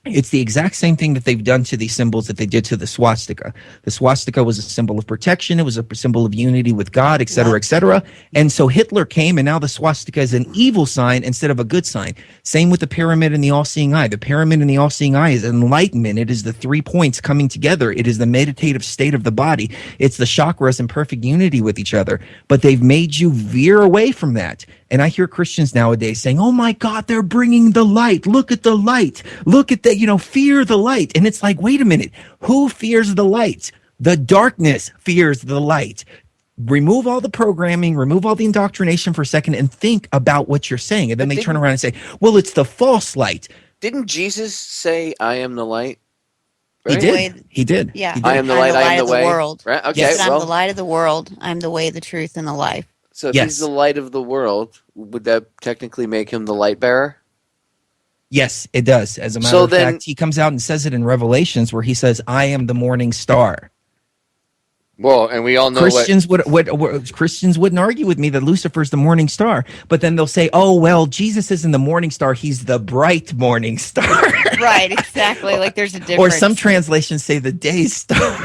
It's the exact same thing that they've done to these symbols that they did to the swastika. The swastika was a symbol of protection. It was a symbol of unity with God, et cetera, et cetera. And so Hitler came, and now the swastika is an evil sign instead of a good sign. Same with the pyramid and the all-seeing eye. The pyramid and the all-seeing eye is enlightenment. It is the 3 points coming together. It is the meditative state of the body. It's the chakras in perfect unity with each other. But they've made you veer away from that. And I hear Christians nowadays saying, oh my God, they're bringing the light. Look at the light. Look at that, fear the light. And it's like, wait a minute. Who fears the light? The darkness fears the light. Remove all the programming, remove all the indoctrination for a second and think about what you're saying. And then they turn around and say, well, it's the false light. Didn't Jesus say, I am the light? Right? He did. Yeah. He did. I am the light, I am the way. World. Right? Okay, Yes, I'm the light of the world. I'm the way, the truth, and the life. So if he's the light of the world, would that technically make him the light bearer? Yes, it does. As a matter of fact, he comes out and says it in Revelations where he says, I am the morning star. Well, and we all know Christians Christians wouldn't argue with me that Lucifer's the morning star, but then they'll say, oh, well, Jesus isn't the morning star. He's the bright morning star. Right, exactly. Like there's a difference. Or some translations say the day star.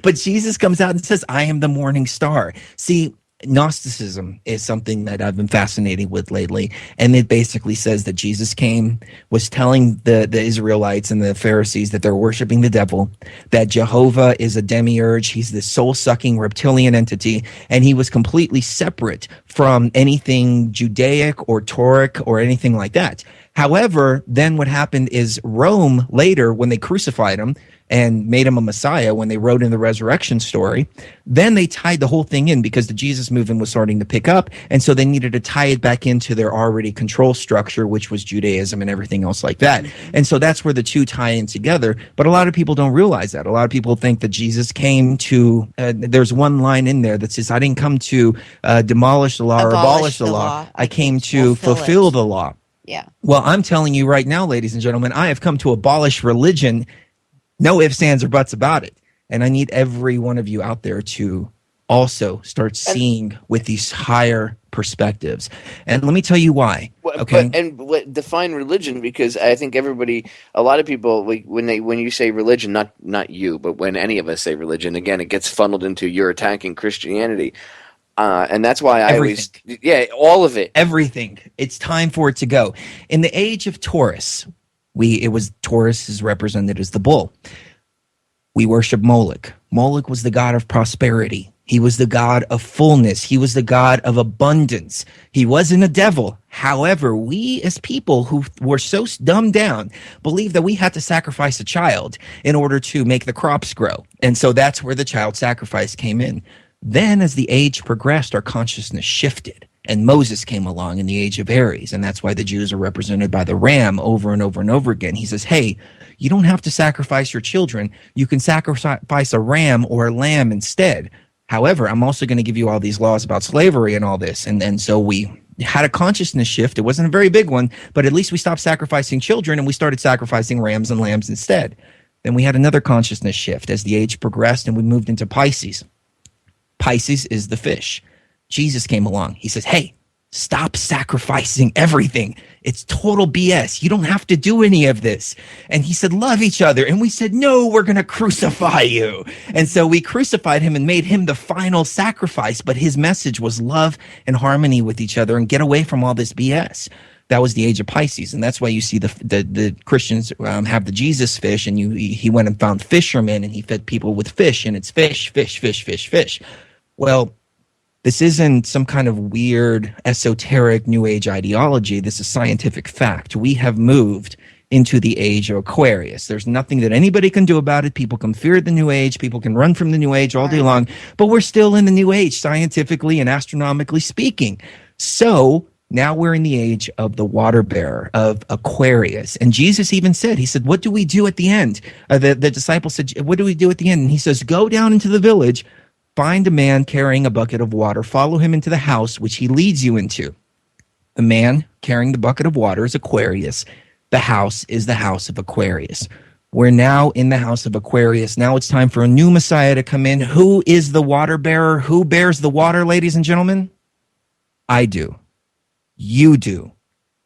But Jesus comes out and says, I am the morning star. See, Gnosticism is something that I've been fascinated with lately, and it basically says that Jesus came, was telling the Israelites and the Pharisees that they're worshiping the devil, that Jehovah is a demiurge, he's this soul-sucking reptilian entity, and he was completely separate from anything Judaic or Tauric or anything like that. However, then what happened is Rome later, when they crucified him and made him a Messiah, when they wrote in the resurrection story, then they tied the whole thing in because the Jesus movement was starting to pick up. And so they needed to tie it back into their already control structure, which was Judaism and everything else like that. And so that's where the two tie in together. But a lot of people don't realize that. A lot of people think that Jesus came to, there's one line in there that says, I didn't come to demolish the law or abolish the law. I came to fulfill the law. Yeah. Well, I'm telling you right now, ladies and gentlemen, I have come to abolish religion. No ifs, ands, or buts about it. And I need every one of you out there to also start seeing with these higher perspectives. And let me tell you why. Okay. Define religion, because I think a lot of people, when you say religion, not you, but when any of us say religion, again, it gets funneled into you're attacking Christianity. And that's why all of it. Everything. It's time for it to go. In the age of Taurus, Taurus is represented as the bull. We worship Moloch. Moloch was the god of prosperity. He was the god of fullness. He was the god of abundance. He wasn't a devil. However, we as people who were so dumbed down believed that we had to sacrifice a child in order to make the crops grow. And so that's where the child sacrifice came in. Then as the age progressed, our consciousness shifted. And Moses came along in the age of Aries, and that's why the Jews are represented by the ram over and over and over again. He says, hey, you don't have to sacrifice your children. You can sacrifice a ram or a lamb instead. However, I'm also going to give you all these laws about slavery and all this. And so we had a consciousness shift. It wasn't a very big one, but at least we stopped sacrificing children and we started sacrificing rams and lambs instead. Then we had another consciousness shift as the age progressed and we moved into Pisces. Pisces is the fish. Jesus came along. He says, hey, stop sacrificing everything. It's total BS. You don't have to do any of this. And he said, love each other. And we said, no, we're going to crucify you. And so we crucified him and made him the final sacrifice. But his message was love and harmony with each other and get away from all this BS. That was the age of Pisces. And that's why you see the Christians have the Jesus fish. And he went and found fishermen and he fed people with fish. And it's fish, fish, fish, fish, fish. Well, this isn't some kind of weird, esoteric, New Age ideology. This is scientific fact. We have moved into the age of Aquarius. There's nothing that anybody can do about it. People can fear the new age. People can run from the new age all day long, but we're still in the new age, scientifically and astronomically speaking. So now we're in the age of the water bearer, of Aquarius. And Jesus even said, he said, what do we do at the end? The disciples said, what do we do at the end? And he says, go down into the village, find a man carrying a bucket of water, follow him into the house, which he leads you into. The man carrying the bucket of water is Aquarius. The house is the house of Aquarius. We're now in the house of Aquarius. Now it's time for a new Messiah to come in. Who is the water bearer? Who bears the water, ladies and gentlemen? I do. You do.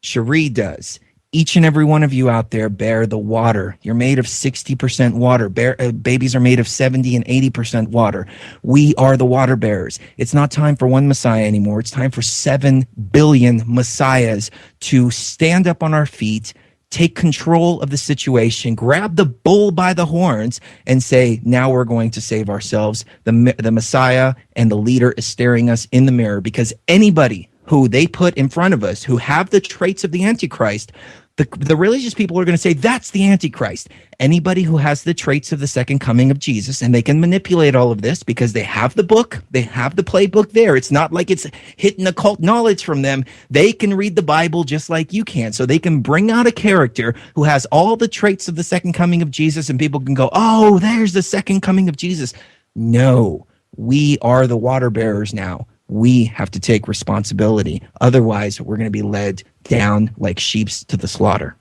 Sheree does. Each and every one of you out there bear the water. You're made of 60% water. Babies are made of 70 and 80% water. We are the water bearers. It's not time for one Messiah anymore. It's time for 7 billion Messiahs to stand up on our feet, take control of the situation, grab the bull by the horns, and say, now we're going to save ourselves. The Messiah and the leader is staring us in the mirror, because anybody who they put in front of us who have the traits of the Antichrist, the religious people are going to say, that's the Antichrist. Anybody who has the traits of the second coming of Jesus, and they can manipulate all of this because they have the book, they have the playbook there. It's not like it's hitting occult knowledge from them. They can read the Bible just like you can. So they can bring out a character who has all the traits of the second coming of Jesus, and people can go, oh, there's the second coming of Jesus. No, we are the water bearers now. We have to take responsibility. Otherwise, we're going to be led down like sheep to the slaughter.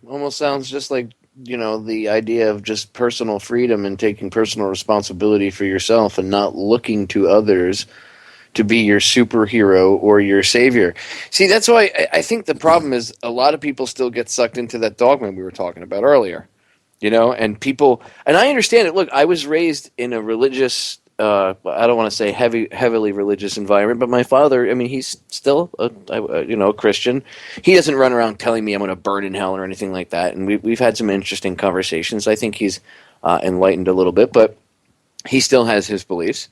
Almost sounds just like, the idea of just personal freedom and taking personal responsibility for yourself and not looking to others to be your superhero or your savior. See, that's why I think the problem is a lot of people still get sucked into that dogma we were talking about earlier. And people, and I understand it. Look, I was raised in a religious, I don't want to say heavily religious environment, but my father, he's still a Christian. He doesn't run around telling me I'm going to burn in hell or anything like that. And we've had some interesting conversations. I think he's enlightened a little bit, but he still has his beliefs.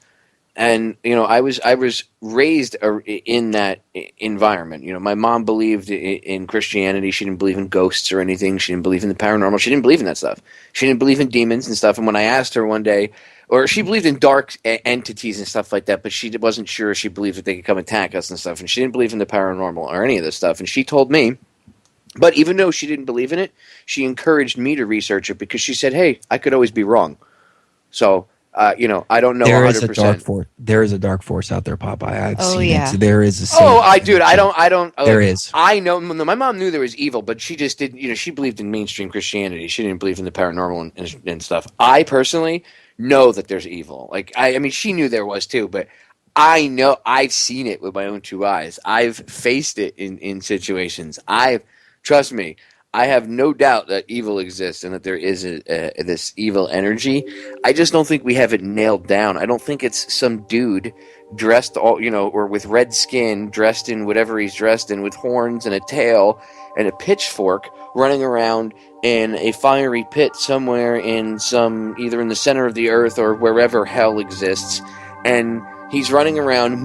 And I was raised in that environment. My mom believed in Christianity. She didn't believe in ghosts or anything. She didn't believe in the paranormal. She didn't believe in that stuff. She didn't believe in demons and stuff. And when I asked her one day, or she believed in dark entities and stuff like that, but she wasn't sure she believed that they could come attack us and stuff. And she didn't believe in the paranormal or any of this stuff. And she told me, but even though she didn't believe in it, she encouraged me to research it because she said, hey, I could always be wrong. So, I don't know 100%. There is a dark force out there, Popeye. I've seen it. There is a. I don't. There is. I know. My mom knew there was evil, but she just didn't. She believed in mainstream Christianity. She didn't believe in the paranormal and stuff. I personally know that there's evil. Like she knew there was too, but I know I've seen it with my own two eyes. I've faced it in situations. Trust me. I have no doubt that evil exists and that there is this evil energy. I just don't think we have it nailed down. I don't think it's some dude dressed or with red skin, dressed in whatever he's dressed in, with horns and a tail and a pitchfork, running around in a fiery pit somewhere either in the center of the earth or wherever hell exists, and he's running around,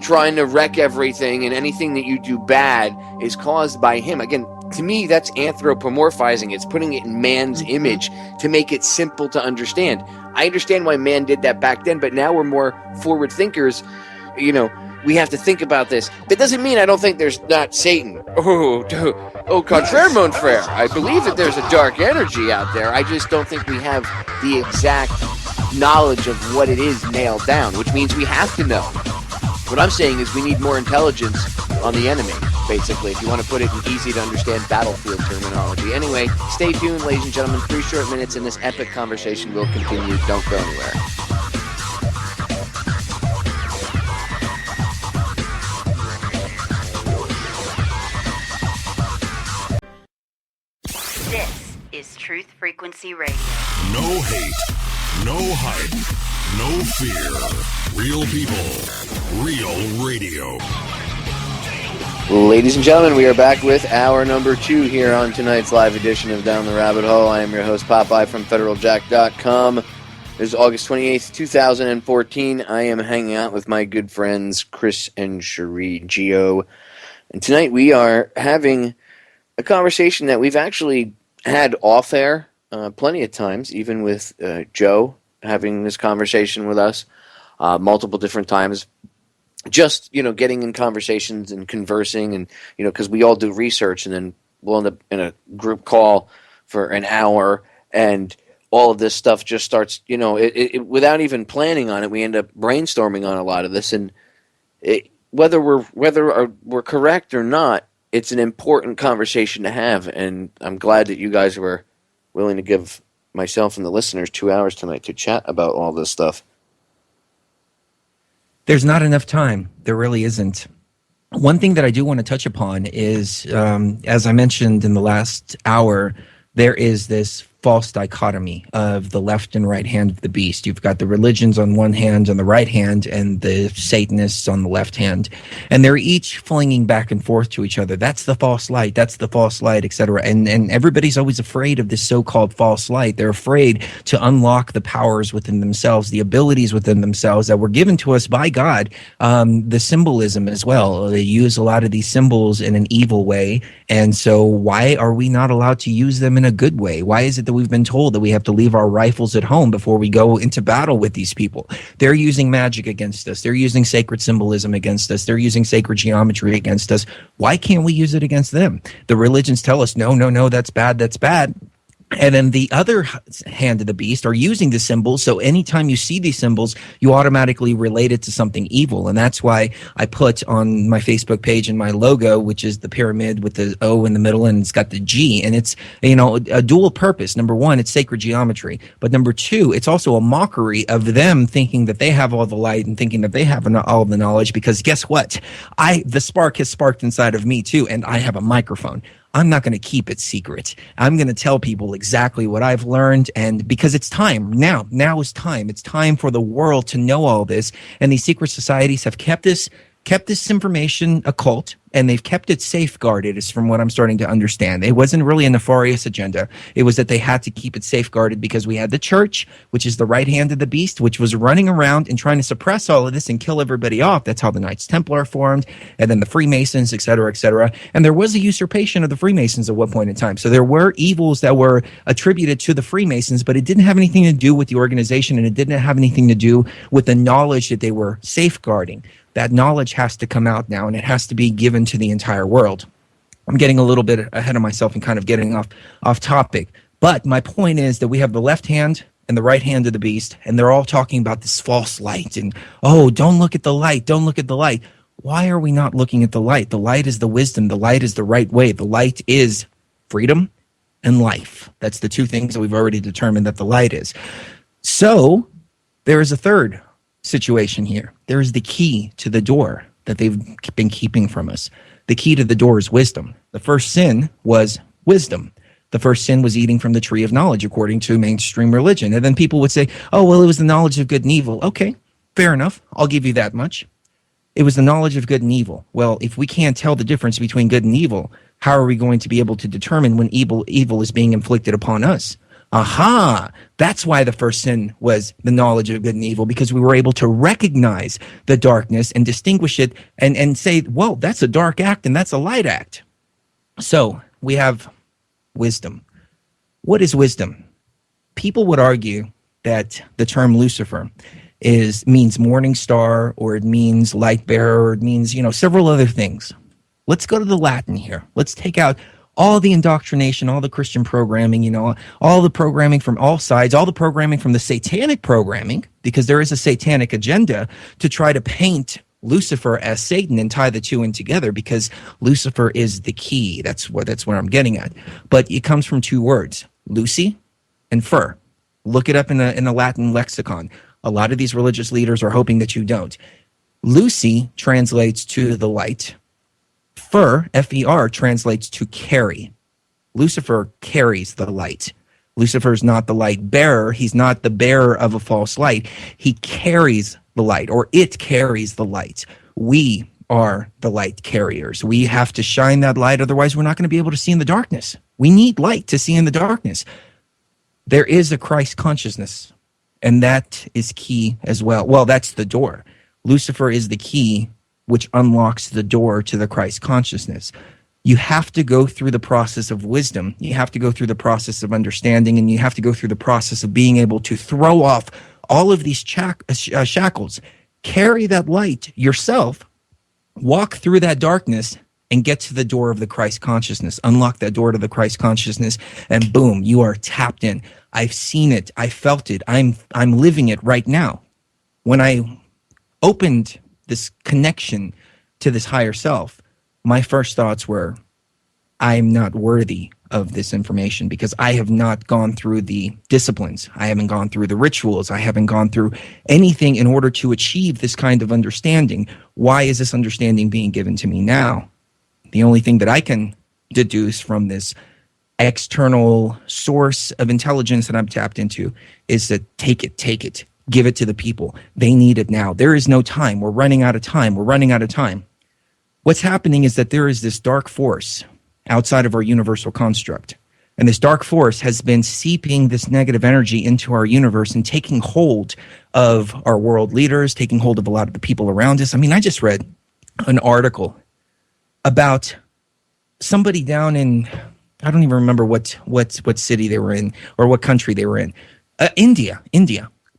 trying to wreck everything, and anything that you do bad is caused by him. Again, to me, that's anthropomorphizing. It's putting it in man's image to make it simple to understand. I understand why man did that back then, but now we're more forward thinkers. We have to think about this. That doesn't mean I don't think there's not Satan. Au contraire, mon frère. I believe that there's a dark energy out there. I just don't think we have the exact knowledge of what it is nailed down, which means we have to know. What I'm saying is we need more intelligence on the enemy, basically, if you want to put it in easy to understand battlefield terminology. Anyway, stay tuned, ladies and gentlemen. 3 short minutes and this epic conversation will continue. Don't go anywhere. This is Truth Frequency Radio. No hate, no hype, no fear. Real people, real radio. Ladies and gentlemen, we are back with hour number 2 here on tonight's live edition of Down the Rabbit Hole. I am your host, Popeye from FederalJack.com. It is August 28th, 2014. I am hanging out with my good friends, Chris and Sheree Geo. And tonight we are having a conversation that we've actually had off air plenty of times, even with Joe having this conversation with us multiple different times. Just, getting in conversations and conversing, and, because we all do research, and then we'll end up in a group call for an hour, and all of this stuff just starts, without even planning on it, we end up brainstorming on a lot of this, and whether we're correct or not, it's an important conversation to have, and I'm glad that you guys were willing to give myself and the listeners 2 hours tonight to chat about all this stuff. There's not enough time. There really isn't. One thing that I do want to touch upon is, as I mentioned in the last hour, there is this false dichotomy of the left and right hand of the beast. You've got the religions on one hand, on the right hand, and the Satanists on the left hand. And they're each flinging back and forth to each other. That's the false light, etc. And everybody's always afraid of this so-called false light. They're afraid to unlock the powers within themselves, the abilities within themselves that were given to us by God, the symbolism as well. They use a lot of these symbols in an evil way. And so why are we not allowed to use them in a good way? Why is it that we've been told that we have to leave our rifles at home before we go into battle with these people? They're using magic against us. They're using sacred symbolism against us. They're using sacred geometry against us. Why can't we use it against them? The religions tell us, no, that's bad, that's bad. And then the other hand of the beast are using the symbols. So anytime you see these symbols, you automatically relate it to something evil. And that's why I put on my Facebook page in my logo, which is the pyramid with the O in the middle, and it's got the G. And it's, a dual purpose. Number one, it's sacred geometry. But number two, it's also a mockery of them thinking that they have all the light and thinking that they have all the knowledge. Because guess what? The spark has sparked inside of me too, and I have a microphone. I'm not going to keep it secret. I'm going to tell people exactly what I've learned, and because it's time now. Now is time. It's time for the world to know all this. And these secret societies have kept this information occult, and they've kept it safeguarded, is from what I'm starting to understand. It wasn't really a nefarious agenda. It was that they had to keep it safeguarded because we had the church, which is the right hand of the beast, which was running around and trying to suppress all of this and kill everybody off. That's how the Knights Templar formed, and then the Freemasons, etc., etc. And there was a usurpation of the Freemasons at one point in time. So there were evils that were attributed to the Freemasons, but it didn't have anything to do with the organization, and it didn't have anything to do with the knowledge that they were safeguarding. That knowledge has to come out now, and it has to be given to the entire world. I'm getting a little bit ahead of myself and kind of getting off topic. But my point is that we have the left hand and the right hand of the beast, and they're all talking about this false light. And, don't look at the light. Don't look at the light. Why are we not looking at the light? The light is the wisdom. The light is the right way. The light is freedom and life. That's the two things that we've already determined that the light is. So there is a third situation here. There is the key to the door that they've been keeping from us. The key to the door is wisdom. The first sin was wisdom. The first sin was eating from the tree of knowledge, according to mainstream religion. And then people would say, it was the knowledge of good and evil. Okay, fair enough. I'll give you that much. It was the knowledge of good and evil. Well, if we can't tell the difference between good and evil, how are we going to be able to determine when evil is being inflicted upon us? Aha! That's why the first sin was the knowledge of good and evil, because we were able to recognize the darkness and distinguish it and say, well, that's a dark act and that's a light act. So we have wisdom. What is wisdom? People would argue that the term Lucifer means morning star, or it means light bearer, or it means, several other things. Let's go to the Latin here. Let's take out all the indoctrination, all the Christian programming, all the programming from all sides, all the programming from the satanic programming, because there is a satanic agenda to try to paint Lucifer as Satan and tie the two in together, because Lucifer is the key. That's what I'm getting at. But it comes from two words, Lucy and fur. Look it up in a Latin lexicon. A lot of these religious leaders are hoping that you don't. Lucy translates to the light. Fer, F-E-R, translates to carry. Lucifer carries the light. Lucifer is not the light bearer. He's not the bearer of a false light. He carries the light, or it carries the light. We are the light carriers. We have to shine that light, otherwise we're not going to be able to see in the darkness. We need light to see in the darkness. There is a Christ consciousness, and that is key as well. Well, that's the door. Lucifer is the key which unlocks the door to the Christ consciousness. You have to go through the process of wisdom. You have to go through the process of understanding, and you have to go through the process of being able to throw off all of these shackles, carry that light yourself, walk through that darkness, and get to the door of the Christ consciousness. Unlock that door to the Christ consciousness, and boom, you are tapped in. I've seen it. I felt it. I'm living it right now. When I opened this connection to this higher self, my first thoughts were, I'm not worthy of this information because I have not gone through the disciplines. I haven't gone through the rituals. I haven't gone through anything in order to achieve this kind of understanding. Why is this understanding being given to me now? The only thing that I can deduce from this external source of intelligence that I'm tapped into is that take it, give it to the people. They need it now. There is no time. We're running out of time. What's happening is that there is this dark force outside of our universal construct. And this dark force has been seeping this negative energy into our universe and taking hold of our world leaders, taking hold of a lot of the people around us. I mean, I just read an article about somebody down in, I don't even remember what city they were in or what country they were in. India.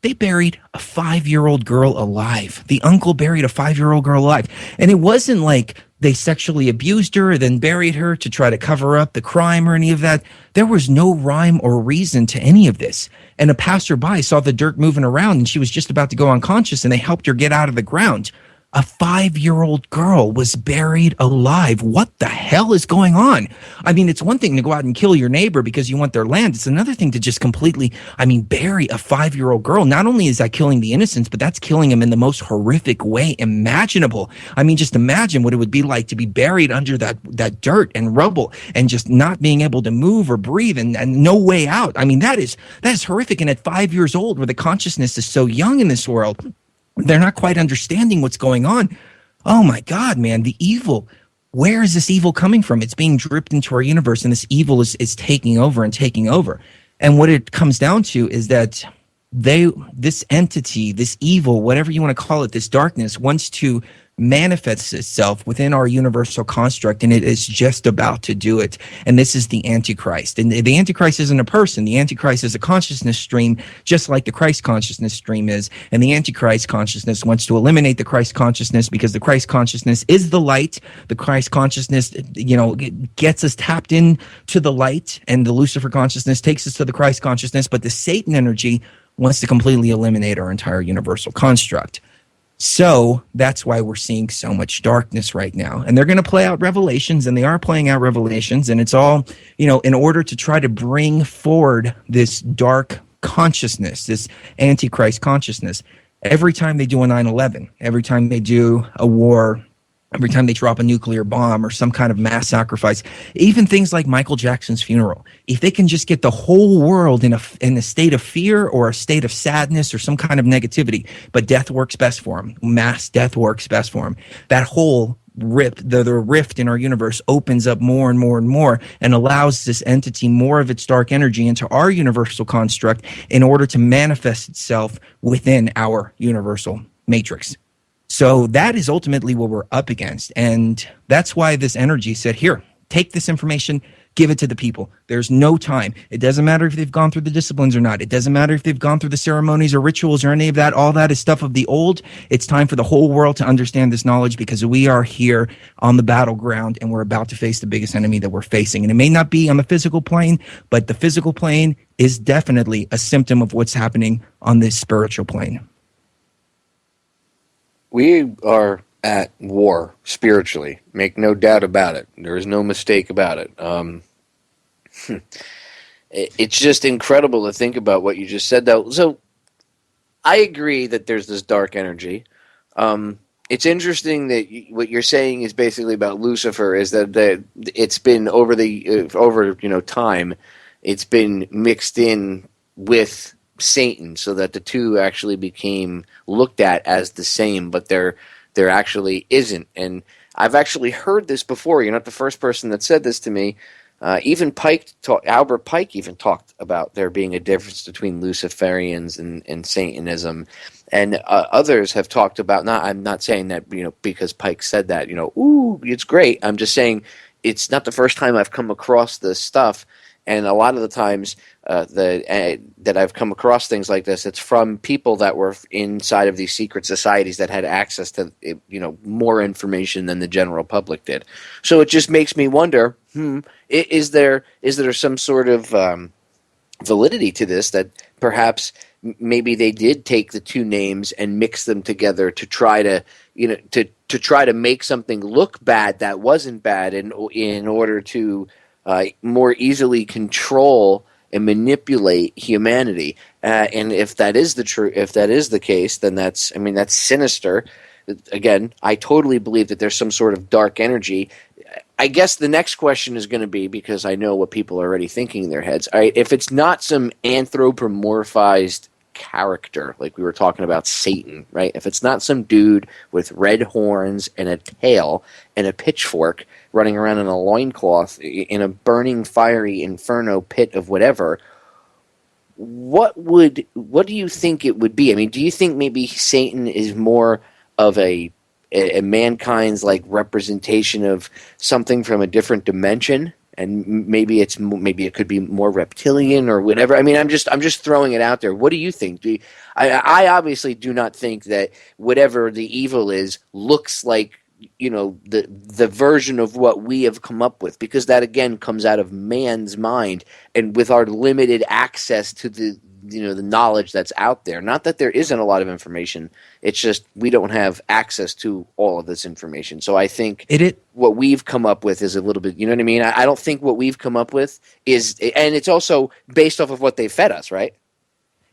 They buried a 5-year-old girl alive. The uncle buried a 5-year-old girl alive. And it wasn't like they sexually abused her and then buried her to try to cover up the crime or any of that. There was no rhyme or reason to any of this. And a passerby saw the dirt moving around and she was just about to go unconscious and they helped her get out of the ground. A 5-year-old girl was buried alive. What the hell is going on? I mean, it's one thing to go out and kill your neighbor because you want their land. It's another thing to just completely, bury a 5-year-old girl. Not only is that killing the innocents, but that's killing them in the most horrific way imaginable. I mean, just imagine what it would be like to be buried under that dirt and rubble and just not being able to move or breathe and no way out. I mean, that is horrific. And at 5 years old, where the consciousness is so young in this world, they're not quite understanding what's going on. Oh my God, man, the evil. Where is this evil coming from? It's being dripped into our universe, and this evil is taking over. And what it comes down to is that this entity, this evil, whatever you want to call it, this darkness, wants to manifest itself within our universal construct, and it is just about to do it. And this is the Antichrist. And the Antichrist isn't a person. The Antichrist is a consciousness stream, just like the Christ consciousness stream is. And the Antichrist consciousness wants to eliminate the Christ consciousness because the Christ consciousness is the light. The Christ consciousness, gets us tapped in to the light, and the Lucifer consciousness takes us to the Christ consciousness. But the Satan energy wants to completely eliminate our entire universal construct. So that's why we're seeing so much darkness right now. And they're going to play out revelations, and they are playing out revelations. And it's all, in order to try to bring forward this dark consciousness, this Antichrist consciousness. Every time they do a 9/11, every time they do a war, every time they drop a nuclear bomb or some kind of mass sacrifice, even things like Michael Jackson's funeral, if they can just get the whole world in a state of fear or a state of sadness or some kind of negativity, but death works best for them. Mass death works best for them. That whole the rift in our universe opens up more and more and more and allows this entity more of its dark energy into our universal construct in order to manifest itself within our universal matrix. So that is ultimately what we're up against. And that's why this energy said, here, take this information, give it to the people. There's no time. It doesn't matter if they've gone through the disciplines or not. It doesn't matter if they've gone through the ceremonies or rituals or any of that. All that is stuff of the old. It's time for the whole world to understand this knowledge because we are here on the battleground and we're about to face the biggest enemy that we're facing. And it may not be on the physical plane, but the physical plane is definitely a symptom of what's happening on this spiritual plane. We are at war spiritually. Make no doubt about it. There is no mistake about it. It's just incredible to think about what you just said, though. So I agree that there's this dark energy. It's interesting that what you're saying is basically about Lucifer is that it's been over time, it's been mixed in with Satan, so that the two actually became looked at as the same, but there actually isn't. And I've actually heard this before. You're not the first person that said this to me. Even Albert Pike even talked about there being a difference between Luciferians and Satanism. And others have talked about, I'm not saying that, because Pike said that, ooh, it's great. I'm just saying it's not the first time I've come across this stuff. And a lot of the times that I've come across things like this, it's from people that were inside of these secret societies that had access to, more information than the general public did. So it just makes me wonder, is there some sort of validity to this, that perhaps maybe they did take the two names and mix them together to try to to try to make something look bad that wasn't bad, in order to more easily control and manipulate humanity. And if that is the case, then that's sinister. Again, I totally believe that there's some sort of dark energy. I guess the next question is going to be, because I know what people are already thinking in their heads. All right, if it's not some anthropomorphized character, like we were talking about Satan, right? If it's not some dude with red horns and a tail and a pitchfork running around in a loincloth in a burning, fiery inferno pit of whatever, what do you think it would be? I mean, do you think maybe Satan is more of a mankind's like representation of something from a different dimension, and maybe it could be more reptilian or whatever? I mean, I'm just throwing it out there. What do you think? I obviously do not think that whatever the evil is looks like the version of what we have come up with, because that again comes out of man's mind, and with our limited access to the knowledge that's out there. Not that there isn't a lot of information, it's just we don't have access to all of this information. So I think what we've come up with is a little bit, you know what I mean? I don't think what we've come up with is, and it's also based off of what they fed us, right?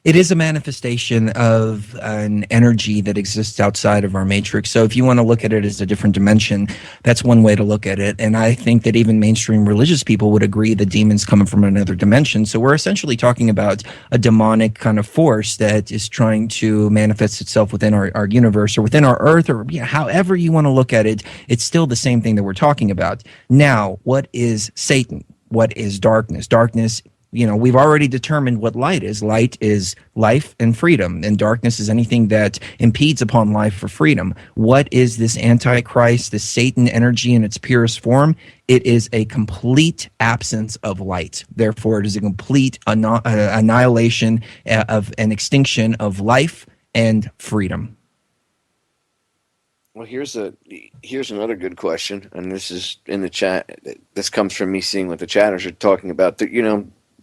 It is a manifestation of an energy that exists outside of our matrix. So if you want to look at it as a different dimension, that's one way to look at it. And I think that even mainstream religious people would agree that demons come from another dimension. So we're essentially talking about a demonic kind of force that is trying to manifest itself within our universe, or within our earth, or however you want to look at it. It's still the same thing that we're talking about. Now, what is Satan? What is darkness? Darkness, we've already determined what light is. Light is life and freedom, and darkness is anything that impedes upon life or freedom. What is this Antichrist, this Satan energy in its purest form? It is a complete absence of light. Therefore, it is a complete annihilation of an extinction of life and freedom. Well, here's another good question, and this is in the chat. This comes from me seeing what the chatters are talking about.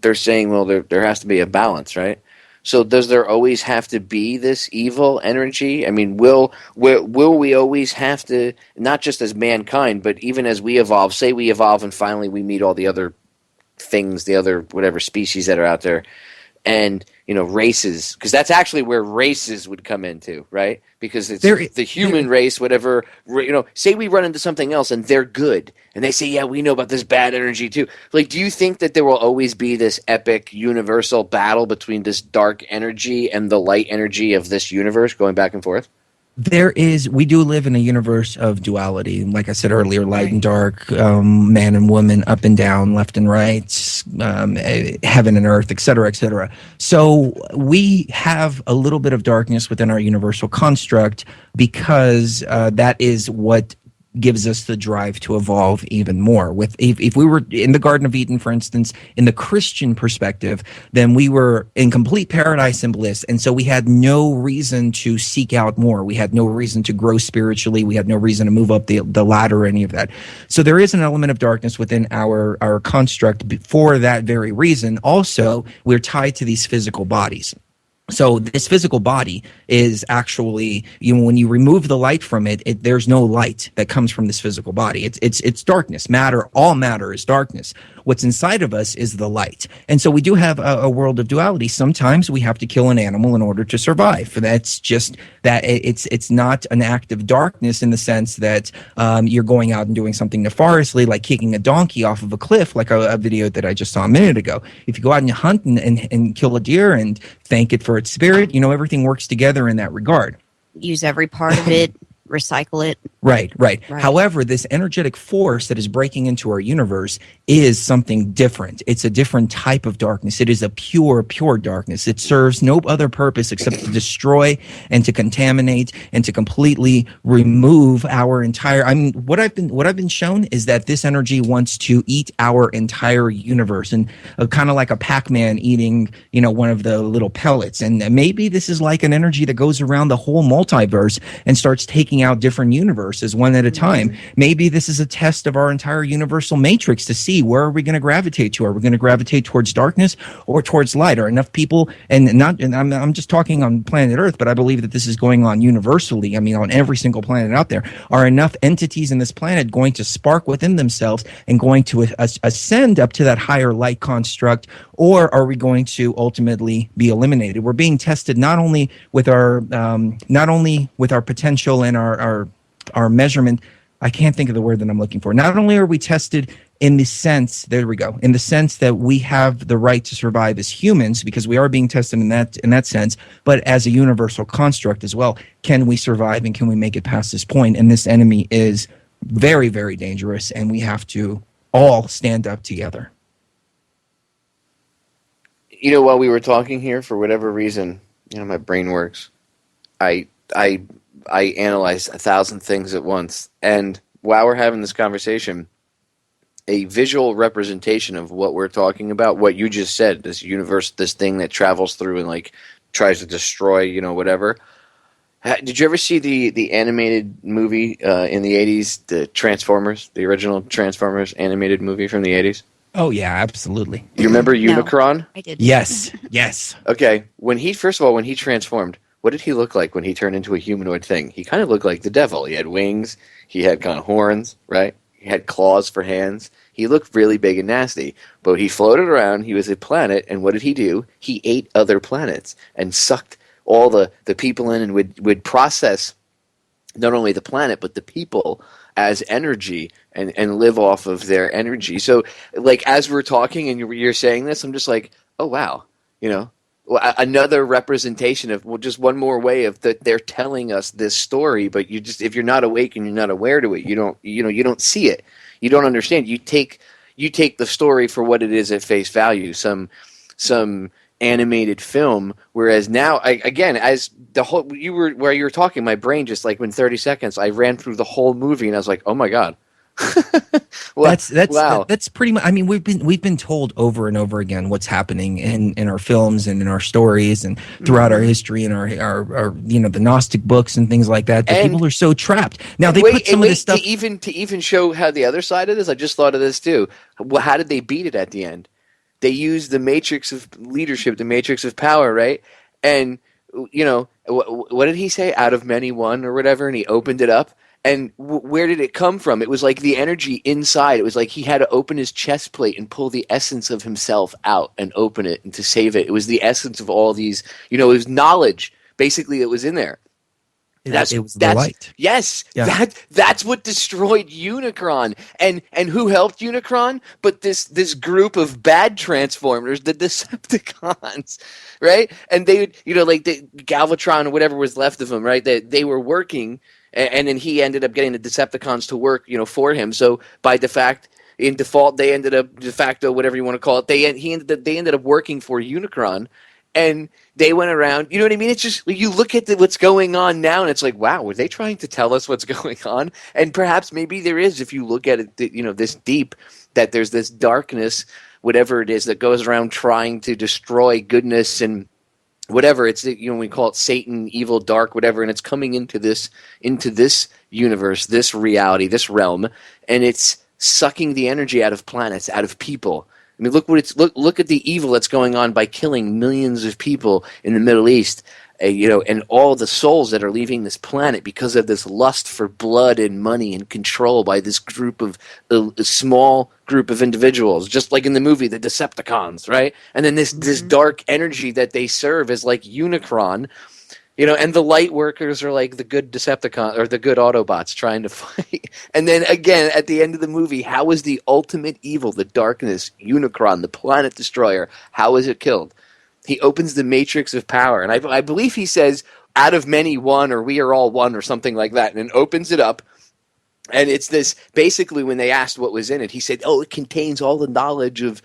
They're saying, well, there has to be a balance, right? So does there always have to be this evil energy? I mean, will we always have to, not just as mankind, but even as we evolve, say we evolve and finally we meet all the other things, the other whatever species that are out there, and races, because that's actually where races would come into, right? Because it's the human race, whatever, say we run into something else and they're good, and they say, yeah, we know about this bad energy too. Like, do you think that there will always be this epic universal battle between this dark energy and the light energy of this universe going back and forth? We do live in a universe of duality. Like I said earlier, light and dark, man and woman, up and down, left and right, heaven and earth, et cetera, et cetera. So we have a little bit of darkness within our universal construct, because that is what gives us the drive to evolve even more. If we were in the Garden of Eden, for instance, in the Christian perspective, then we were in complete paradise and bliss, and so we had no reason to seek out more. We had no reason to grow spiritually. We had no reason to move up the ladder or any of that. So there is an element of darkness within our construct for that very reason. Also, we're tied to these physical bodies. So this physical body is actually, when you remove the light from it, there's no light that comes from this physical body. It's darkness. All matter is darkness. What's inside of us is the light. And so we do have a world of duality. Sometimes we have to kill an animal in order to survive. That's just that it's not an act of darkness in the sense that you're going out and doing something nefariously, like kicking a donkey off of a cliff, like a video that I just saw a minute ago. If you go out and you hunt and kill a deer and thank it for its spirit, everything works together in that regard. Use every part of it, recycle it. Right, right. Right. However, this energetic force that is breaking into our universe is something different. It's a different type of darkness. It is a pure, pure darkness. It serves no other purpose except to destroy and to contaminate and to completely remove our entire. I mean, what I've been shown is that this energy wants to eat our entire universe, and kind of like a Pac-Man eating, one of the little pellets. And maybe this is like an energy that goes around the whole multiverse and starts taking out different universes one at a time. Maybe this is a test of our entire universal matrix to see where are we going to gravitate to. Are we going to gravitate towards darkness or towards light? Are enough people, and I'm just talking on planet Earth, but I believe that this is going on universally. I mean, on every single planet out there, are enough entities in this planet going to spark within themselves and going to ascend up to that higher light construct, or are we going to ultimately be eliminated? We're being tested not only with our potential and our measurement. I can't think of the word that I'm looking for. Not only are we tested in the sense, there we go, in the sense that we have the right to survive as humans, because we are being tested in that sense, but as a universal construct as well. Can we survive and can we make it past this point? And this enemy is very, very dangerous, and we have to all stand up together. While we were talking here, for whatever reason, my brain works. I analyze 1,000 things at once. And while we're having this conversation, a visual representation of what we're talking about, what you just said, this universe, this thing that travels through and like tries to destroy, whatever. Did you ever see the animated movie in the 80s, the Transformers, the original Transformers animated movie from the 80s? Oh, yeah, absolutely. You remember No, Unicron? I didn't. Yes, yes. Okay, when he transformed, what did he look like when he turned into a humanoid thing? He kind of looked like the devil. He had wings. He had kind of horns, right? He had claws for hands. He looked really big and nasty. But he floated around. He was a planet. And what did he do? He ate other planets and sucked all the people in and would process not only the planet but the people as energy and live off of their energy. So, like, as we're talking and you're saying this, I'm just like, oh, wow, another representation of, just one more way of that they're telling us this story, but if you're not awake and you're not aware to it, you don't see it, you don't understand. You take the story for what it is at face value, some animated film. Whereas now, as the whole you were talking, my brain just like in 30 seconds, I ran through the whole movie and I was like, oh my god. Wow. That's pretty much. I mean, we've been told over and over again what's happening in our films and in our stories and throughout our history and our the Gnostic books and things like that. That people are so trapped. Now they put some of this stuff to even show how the other side of this. I just thought of this too. Well, how did they beat it at the end? They used the matrix of leadership, the matrix of power, right? And what did he say? Out of many, one, or whatever. And he opened it up. And where did it come from? It was like the energy inside. It was like he had to open his chest plate and pull the essence of himself out and open it and to save it. It was the essence of all these, it was knowledge. Basically, it was in there. It was the light. Yes, yeah. That's what destroyed Unicron. And who helped Unicron? But this group of bad Transformers, the Decepticons, right? And they would, like the Galvatron or whatever was left of them, right? They were working. And then he ended up getting the Decepticons to work, for him. So by in default, they ended up de facto, whatever you want to call it. They ended up working for Unicron, and they went around. You know what I mean? It's just you look at what's going on now, and it's like, wow, were they trying to tell us what's going on? And perhaps maybe there is, if you look at it, this deep, that there's this darkness, whatever it is, that goes around trying to destroy goodness and whatever. It's we call it Satan, evil, dark, whatever, and it's coming into this universe, this reality, this realm, and it's sucking the energy out of planets, out of people. I mean, look at the evil that's going on by killing millions of people in the Middle East, and all the souls that are leaving this planet because of this lust for blood and money and control by this a small group of individuals, just like in the movie The Decepticons, right? And then this dark energy that they serve is like Unicron, and the light workers are like the good Decepticon or the good Autobots trying to fight. And then again, at the end of the movie, how is the ultimate evil, the darkness, Unicron, the planet destroyer, how is it killed? He opens the matrix of power, and I believe he says, out of many, one, or we are all one, or something like that, and then opens it up, And it's this, basically, when they asked what was in it, he said, oh, it contains all the knowledge of,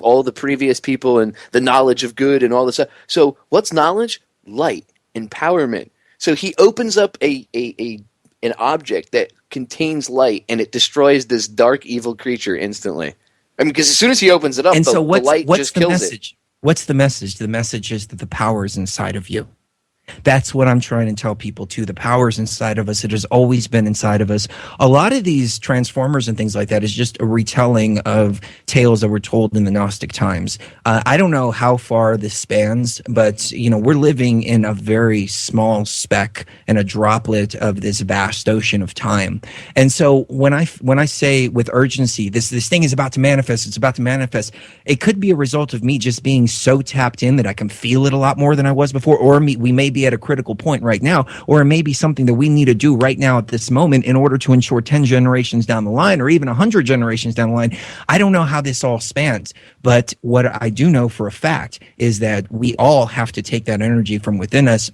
all the previous people and the knowledge of good and all this stuff. So what's knowledge? Light, empowerment. So he opens up an object that contains light, and it destroys this dark, evil creature instantly. I mean, because as soon as he opens it up, And the so what's light just the kills message? What's the message? The message is that the power is inside of you. That's what I'm trying to tell people too. The power is inside of us. It has always been inside of us. A lot of these transformers and things like that is just a retelling of tales that were told in the Gnostic times. I don't know how far this spans, but we're living in a very small speck and a droplet of this vast ocean of time. And so when I say with urgency, this thing is about to manifest, it's about to manifest, it could be a result of me just being so tapped in that I can feel it a lot more than I was before, or we may be at a critical point right now, or it may be something that we need to do right now at this moment in order to ensure 10 generations down the line, or even 100 generations down the line. I don't know how this all spans, but what I do know for a fact is that we all have to take that energy from within us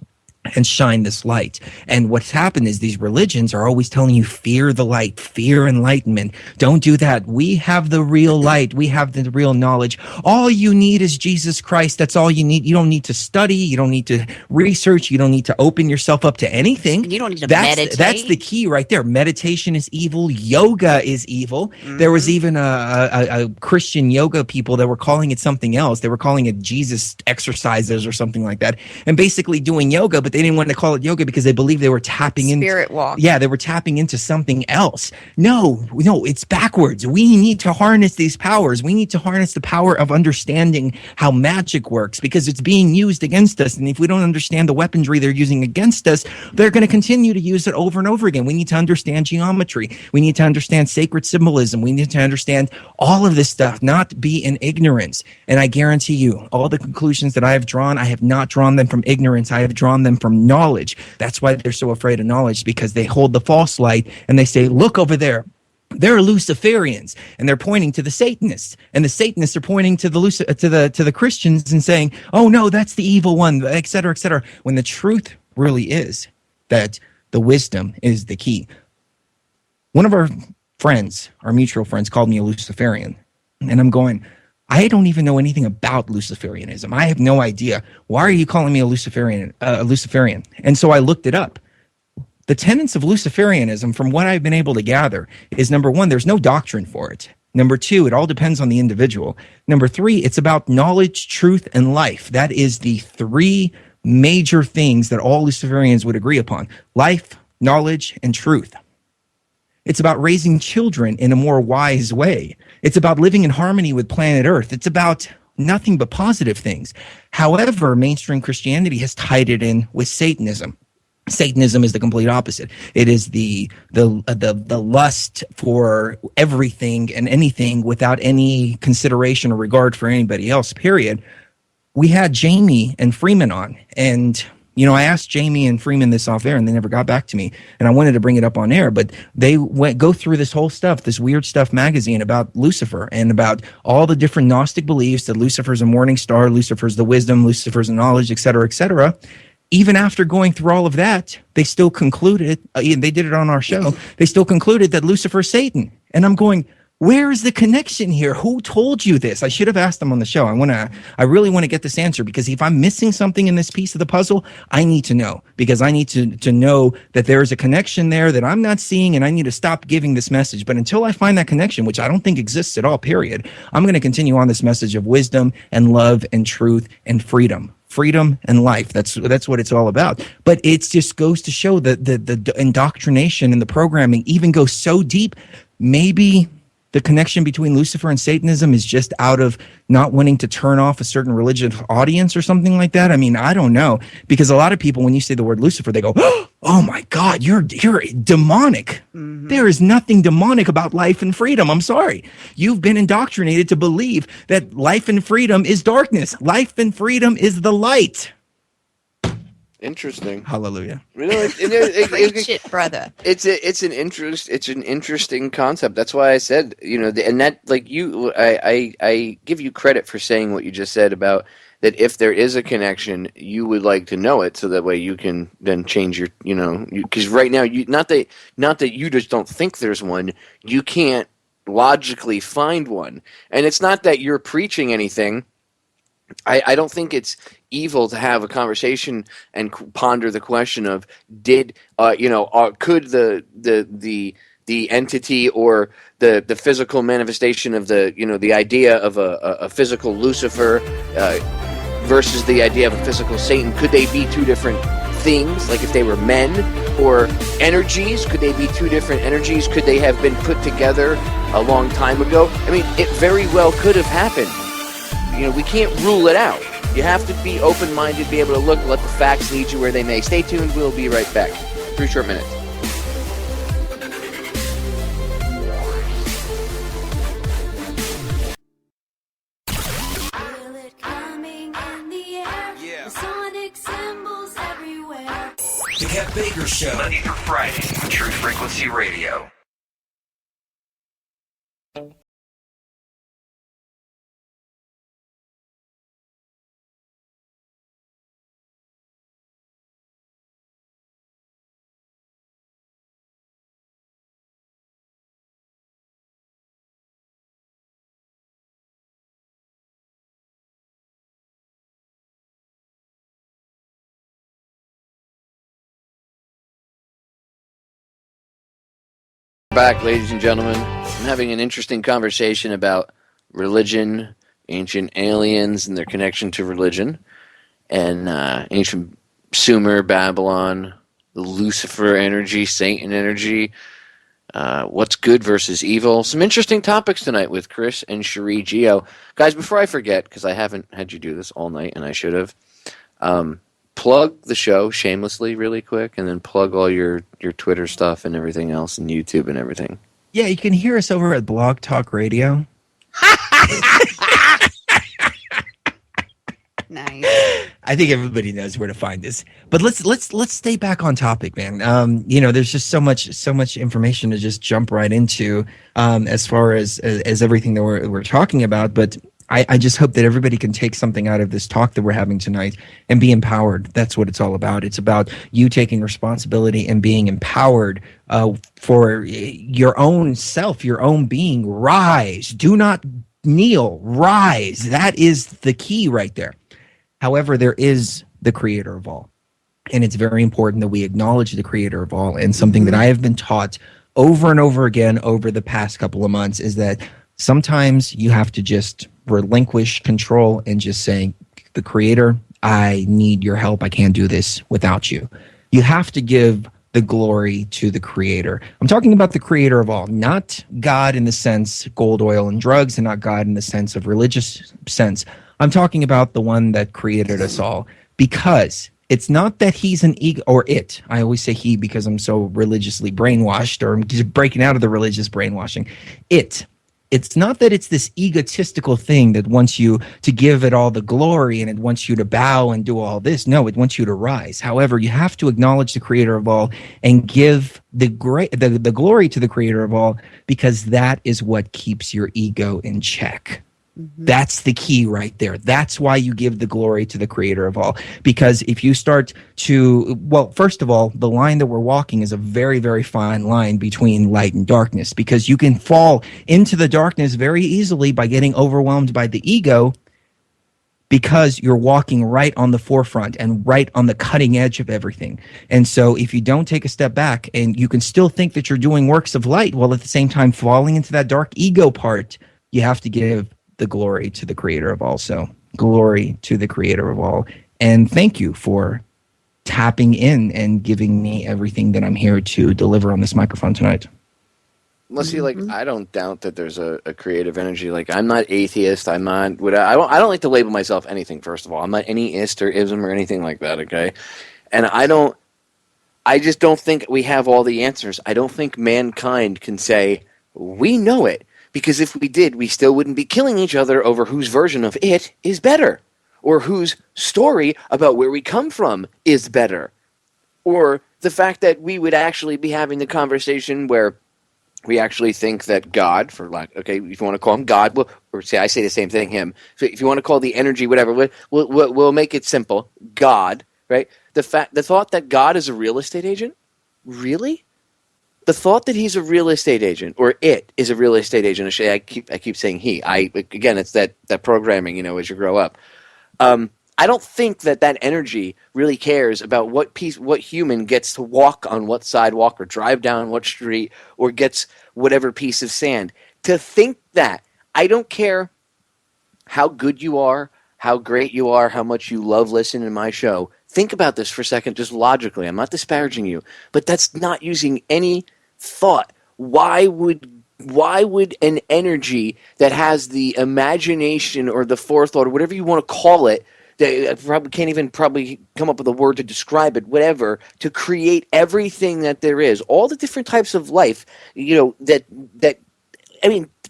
and shine this light. And what's happened is these religions are always telling you, fear the light, fear enlightenment. Don't do that. We have the real light. We have the real knowledge. All you need is Jesus Christ. That's all you need. You don't need to study. You don't need to research. You don't need to open yourself up to anything. You don't need to meditate. That's the key right there. Meditation is evil. Yoga is evil. Mm-hmm. There was even a Christian yoga people that were calling it something else. They were calling it Jesus exercises or something like that. And basically doing yoga, but they didn't want to call it yoga because they believed they were tapping into spirit walk. Yeah, they were tapping into something else. No, it's backwards. We need to harness these powers. We need to harness the power of understanding how magic works, because it's being used against us. And if we don't understand the weaponry they're using against us, they're going to continue to use it over and over again. We need to understand geometry. We need to understand sacred symbolism. We need to understand all of this stuff, not be in ignorance. And I guarantee you, all the conclusions that I have drawn, I have not drawn them from ignorance. I have drawn them from knowledge. That's why they're so afraid of knowledge, because they hold the false light and they say, look over there. They're Luciferians, and they're pointing to the Satanists, and the Satanists are pointing to the Christians and saying, oh no, that's the evil one, et cetera, when the truth really is that the wisdom is the key. One of our friends, our mutual friends, called me a Luciferian, and I'm going, I don't even know anything about Luciferianism. I have no idea. Why are you calling me a Luciferian? And so I looked it up. The tenets of Luciferianism, from what I've been able to gather, is number one, there's no doctrine for it. Number two, it all depends on the individual. Number three, it's about knowledge, truth, and life. That is the three major things that all Luciferians would agree upon: life, knowledge, and truth. It's about raising children in a more wise way. It's about living in harmony with planet Earth. It's about nothing but positive things. However, mainstream Christianity has tied it in with Satanism. Satanism is the complete opposite. It is the lust for everything and anything without any consideration or regard for anybody else, period. We had Jamie and Freeman on, and I asked Jamie and Freeman this off air, and they never got back to me. And I wanted to bring it up on air, but they go through this whole stuff, this Weird Stuff magazine about Lucifer and about all the different Gnostic beliefs that Lucifer's a morning star, Lucifer's the wisdom, Lucifer's the knowledge, et cetera, et cetera. Even after going through all of that, they still concluded, and they did it on our show, they still concluded that Lucifer's Satan. And I'm going, where is the connection here? Who told you this? I should have asked them on the show. I really want to get this answer, because if I'm missing something in this piece of the puzzle, I need to know, because I need to know that there is a connection there that I'm not seeing, and I need to stop giving this message. But until I find that connection, which I don't think exists at all, period, I'm going to continue on this message of wisdom and love and truth and freedom. Freedom and life. That's what it's all about. But it just goes to show that the indoctrination and the programming even goes so deep. Maybe the connection between Lucifer and Satanism is just out of not wanting to turn off a certain religious audience or something like that. I mean, I don't know, because a lot of people, when you say the word Lucifer, they go, oh my God, you're demonic. Mm-hmm. There is nothing demonic about life and freedom. I'm sorry. You've been indoctrinated to believe that life and freedom is darkness. Life and freedom is the light. Interesting. Hallelujah. Preach it, brother. It's an interesting concept. That's why I said, and that, like, I give you credit for saying what you just said about that if there is a connection, you would like to know it, so that way you can then change your, because right now, not that you just don't think there's one, you can't logically find one. And it's not that you're preaching anything. I don't think it's evil to have a conversation and ponder the question of could the entity or the physical manifestation of the idea of a physical Lucifer versus the idea of a physical Satan, could they be two different things? Like if they were men or energies, could they be two different energies? Could they have been put together a long time ago? I mean, it very well could have happened. We can't rule it out. You have to be open-minded, be able to look, let the facts lead you where they may. Stay tuned. We'll be right back. 3 short minutes. Feel it coming in the air. Yeah. The sonic symbols everywhere. The Kev Baker Show. Monday through Friday on True Frequency Radio. Back, ladies and gentlemen. I'm having an interesting conversation about religion, ancient aliens and their connection to religion, and ancient Sumer, Babylon, the Lucifer energy, Satan energy, what's good versus evil. Some interesting topics tonight with Chris and Sheree Geo. Guys, before I forget, because I haven't had you do this all night, and I should have, plug the show shamelessly really quick, and then plug all your Twitter stuff and everything else, and YouTube and everything. Yeah, you can hear us over at Blog Talk Radio. Nice. I think everybody knows where to find us. But let's stay back on topic, man. There's just so much information to just jump right into as far as everything that we're talking about. But I just hope that everybody can take something out of this talk that we're having tonight and be empowered. That's what it's all about. It's about you taking responsibility and being empowered for your own self, your own being. Rise. Do not kneel. Rise. That is the key right there. However, there is the creator of all. And it's very important that we acknowledge the creator of all. And something that I have been taught over and over again over the past couple of months is that sometimes you have to just relinquish control and just say, the creator, I need your help. I can't do this without you. You have to give the glory to the creator. I'm talking about the creator of all, not God in the sense gold, oil, and drugs, and not God in the sense of religious sense. I'm talking about the one that created us all, because it's not that he's an ego, or it. I always say he because I'm so religiously brainwashed, or I'm just breaking out of the religious brainwashing. It's not that it's this egotistical thing that wants you to give it all the glory and it wants you to bow and do all this. No, it wants you to rise. However, you have to acknowledge the creator of all and give the glory to the creator of all, because that is what keeps your ego in check. That's the key right there. That's why you give the glory to the creator of all. Because if you start to, well, first of all, the line that we're walking is a very, very fine line between light and darkness, because you can fall into the darkness very easily by getting overwhelmed by the ego, because you're walking right on the forefront and right on the cutting edge of everything. And so if you don't take a step back, and you can still think that you're doing works of light while at the same time falling into that dark ego part, you have to give the glory to the creator of all. So glory to the creator of all. And thank you for tapping in and giving me everything that I'm here to deliver on this microphone tonight. Well, see, like, I don't doubt that there's a creative energy. Like, I'm not atheist. I'm not. I don't like to label myself anything. First of all, I'm not any ist or ism or anything like that. Okay, and I just don't think we have all the answers. I don't think mankind can say we know it, because if we did, we still wouldn't be killing each other over whose version of it is better, or whose story about where we come from is better, or the fact that we would actually be having the conversation where We actually think that God, for lack, okay, if you want to call him God, or say I say the same thing, him. So if you want to call the energy whatever, we'll make it simple. God, right? The thought that God is a real estate agent, really? The thought that he's a real estate agent, or it is a real estate agent. I keep saying he. Again, it's that programming, as you grow up. I don't think that energy really cares about what human gets to walk on what sidewalk or drive down what street or gets whatever piece of sand. To think that, I don't care how good you are, how great you are, how much you love listening to my show. Think about this for a second, just logically. I'm not disparaging you, but that's not using any thought. Why would an energy that has the imagination or the forethought or whatever you want to call it, I probably can't even come up with a word to describe it, whatever, to create everything that there is, all the different types of life,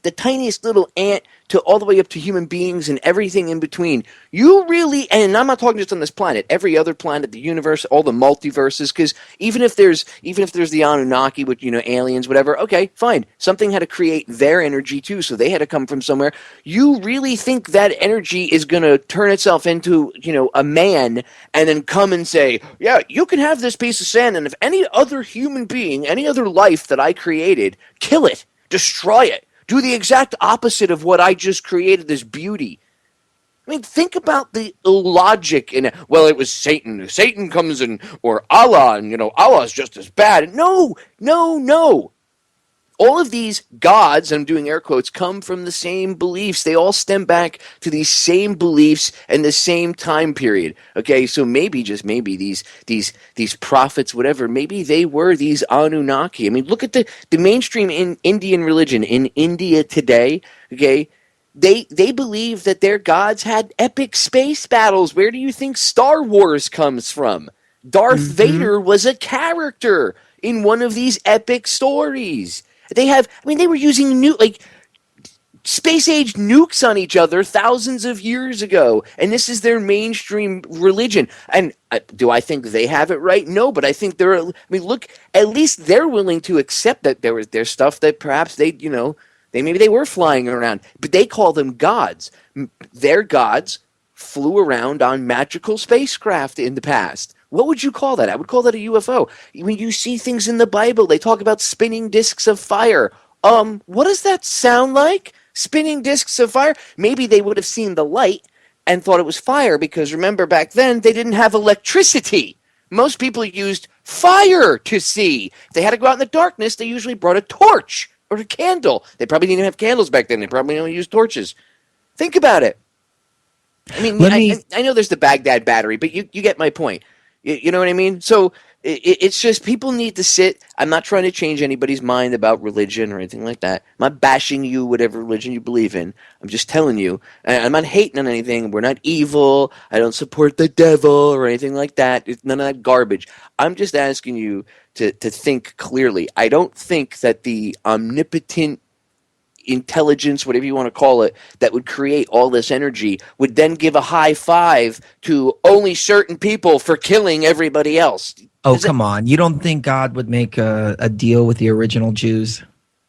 the tiniest little ant to all the way up to human beings and everything in between. You really, and I'm not talking just on this planet, every other planet, the universe, all the multiverses, because even if there's the Anunnaki with, aliens, whatever, okay, fine. Something had to create their energy too, so they had to come from somewhere. You really think that energy is going to turn itself into, a man and then come and say, yeah, you can have this piece of sand, and if any other human being, any other life that I created, kill it, destroy it. Do the exact opposite of what I just created, this beauty. I mean, think about the logic in it. Well, it was Satan. Satan comes in, or Allah, and, Allah is just as bad. No. All of these gods, I'm doing air quotes, come from the same beliefs. They all stem back to these same beliefs and the same time period. Okay, so just maybe these prophets, whatever, maybe they were these Anunnaki. I mean, look at the mainstream Indian religion in India today. Okay, they believe that their gods had epic space battles. Where do you think Star Wars comes from? Darth Vader was a character in one of these epic stories. They were using space-age nukes on each other thousands of years ago, and this is their mainstream religion. And do I think they have it right? No, but I think look, at least they're willing to accept that there's stuff that perhaps maybe they were flying around, but they call them gods. Their gods flew around on magical spacecraft in the past. What would you call that? I would call that a UFO. When you see things in the Bible, they talk about spinning discs of fire. What does that sound like? Spinning discs of fire? Maybe they would have seen the light and thought it was fire, because remember, back then they didn't have electricity. Most people used fire to see. If they had to go out in the darkness, they usually brought a torch or a candle. They probably didn't even have candles back then. They probably only used torches. Think about it. I mean, I know there's the Baghdad battery, but you get my point. You know what I mean? So it's just people need to sit. I'm not trying to change anybody's mind about religion or anything like that. I'm not bashing you, whatever religion you believe in. I'm just telling you. I'm not hating on anything. We're not evil. I don't support the devil or anything like that. It's none of that garbage. I'm just asking you to think clearly. I don't think that the omnipotent intelligence, whatever you want to call it, that would create all this energy would then give a high five to only certain people for killing everybody else. Come on. You don't think God would make a deal with the original Jews?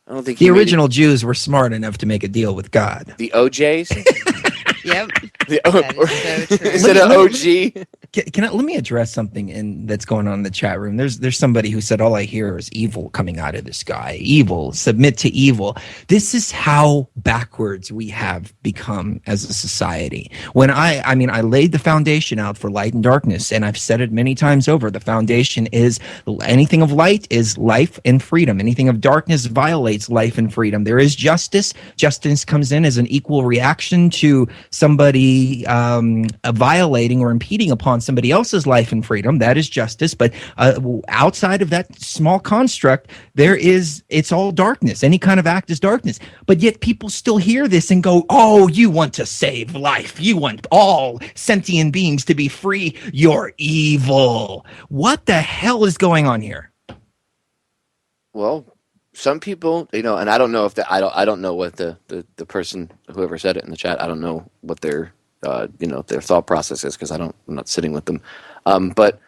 I don't think the original Jews were smart enough to make a deal with God. The OJs? Yep. That is so true. Instead of OG? Let me address something that's going on in the chat room. There's somebody who said, all I hear is evil coming out of this guy. Evil, submit to evil. This is how backwards we have become as a society. When I laid the foundation out for light and darkness, and I've said it many times over. The foundation is anything of light is life and freedom. Anything of darkness violates life and freedom. There is justice. Justice comes in as an equal reaction to somebody violating or impeding upon somebody else's life and freedom. That is justice. But outside of that small construct, it's all darkness. Any kind of act is darkness. But yet people still hear this and go, oh, you want to save life. You want all sentient beings to be free. You're evil. What the hell is going on here? Well, some people, and I don't know if I don't know what the person, whoever said it in the chat, I don't know what their thought process is, because I'm not sitting with them. But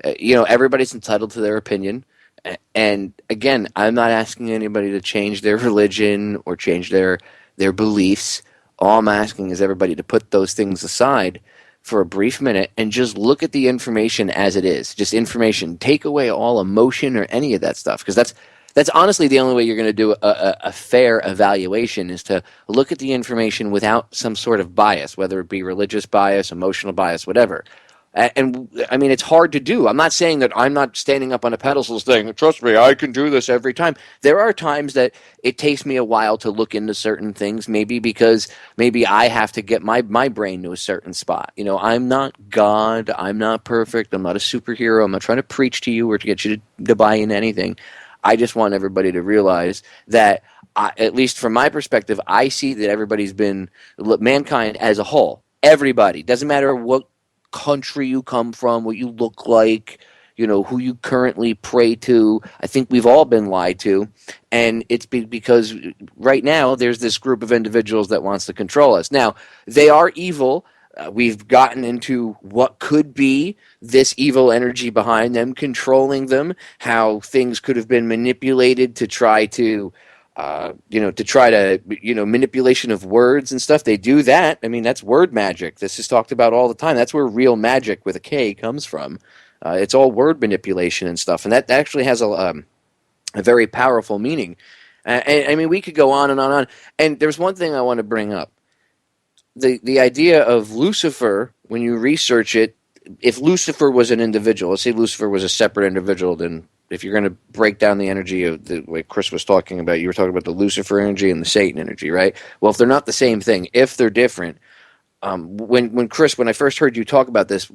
everybody's entitled to their opinion, And again, I'm not asking anybody to change their religion or change their beliefs. All I'm asking is everybody to put those things aside for a brief minute and just look at the information as it is. Just information. Take away all emotion or any of that stuff, because that's honestly the only way you're going to do a fair evaluation, is to look at the information without some sort of bias, whether it be religious bias, emotional bias, whatever. And I mean, it's hard to do. I'm not saying that I'm not standing up on a pedestal saying, trust me, I can do this every time. There are times that it takes me a while to look into certain things, maybe because maybe I have to get my brain to a certain spot. You know, I'm not God. I'm not perfect. I'm not a superhero. I'm not trying to preach to you or to get you to buy into anything. I just want everybody to realize that, at least from my perspective, I see that everybody's been, mankind as a whole, everybody, doesn't matter what country you come from, what you look like, you know, who you currently pray to. I think we've all been lied to, and it's because right now there's this group of individuals that wants to control us. Now, they are evil. We've gotten into what could be this evil energy behind them, controlling them, how things could have been manipulated to try to manipulation of words and stuff. They do that. I mean, that's word magic. This is talked about all the time. That's where real magic with a K comes from. It's all word manipulation and stuff. And that actually has a very powerful meaning. And I mean, we could go on and on and on. And there's one thing I want to bring up. The idea of Lucifer, when you research it, if Lucifer was an individual, let's say Lucifer was a separate individual, then if you're going to break down the energy of the way Chris was talking about, you were talking about the Lucifer energy and the Satan energy, right? Well, if they're not the same thing, if they're different, when I first heard you talk about this,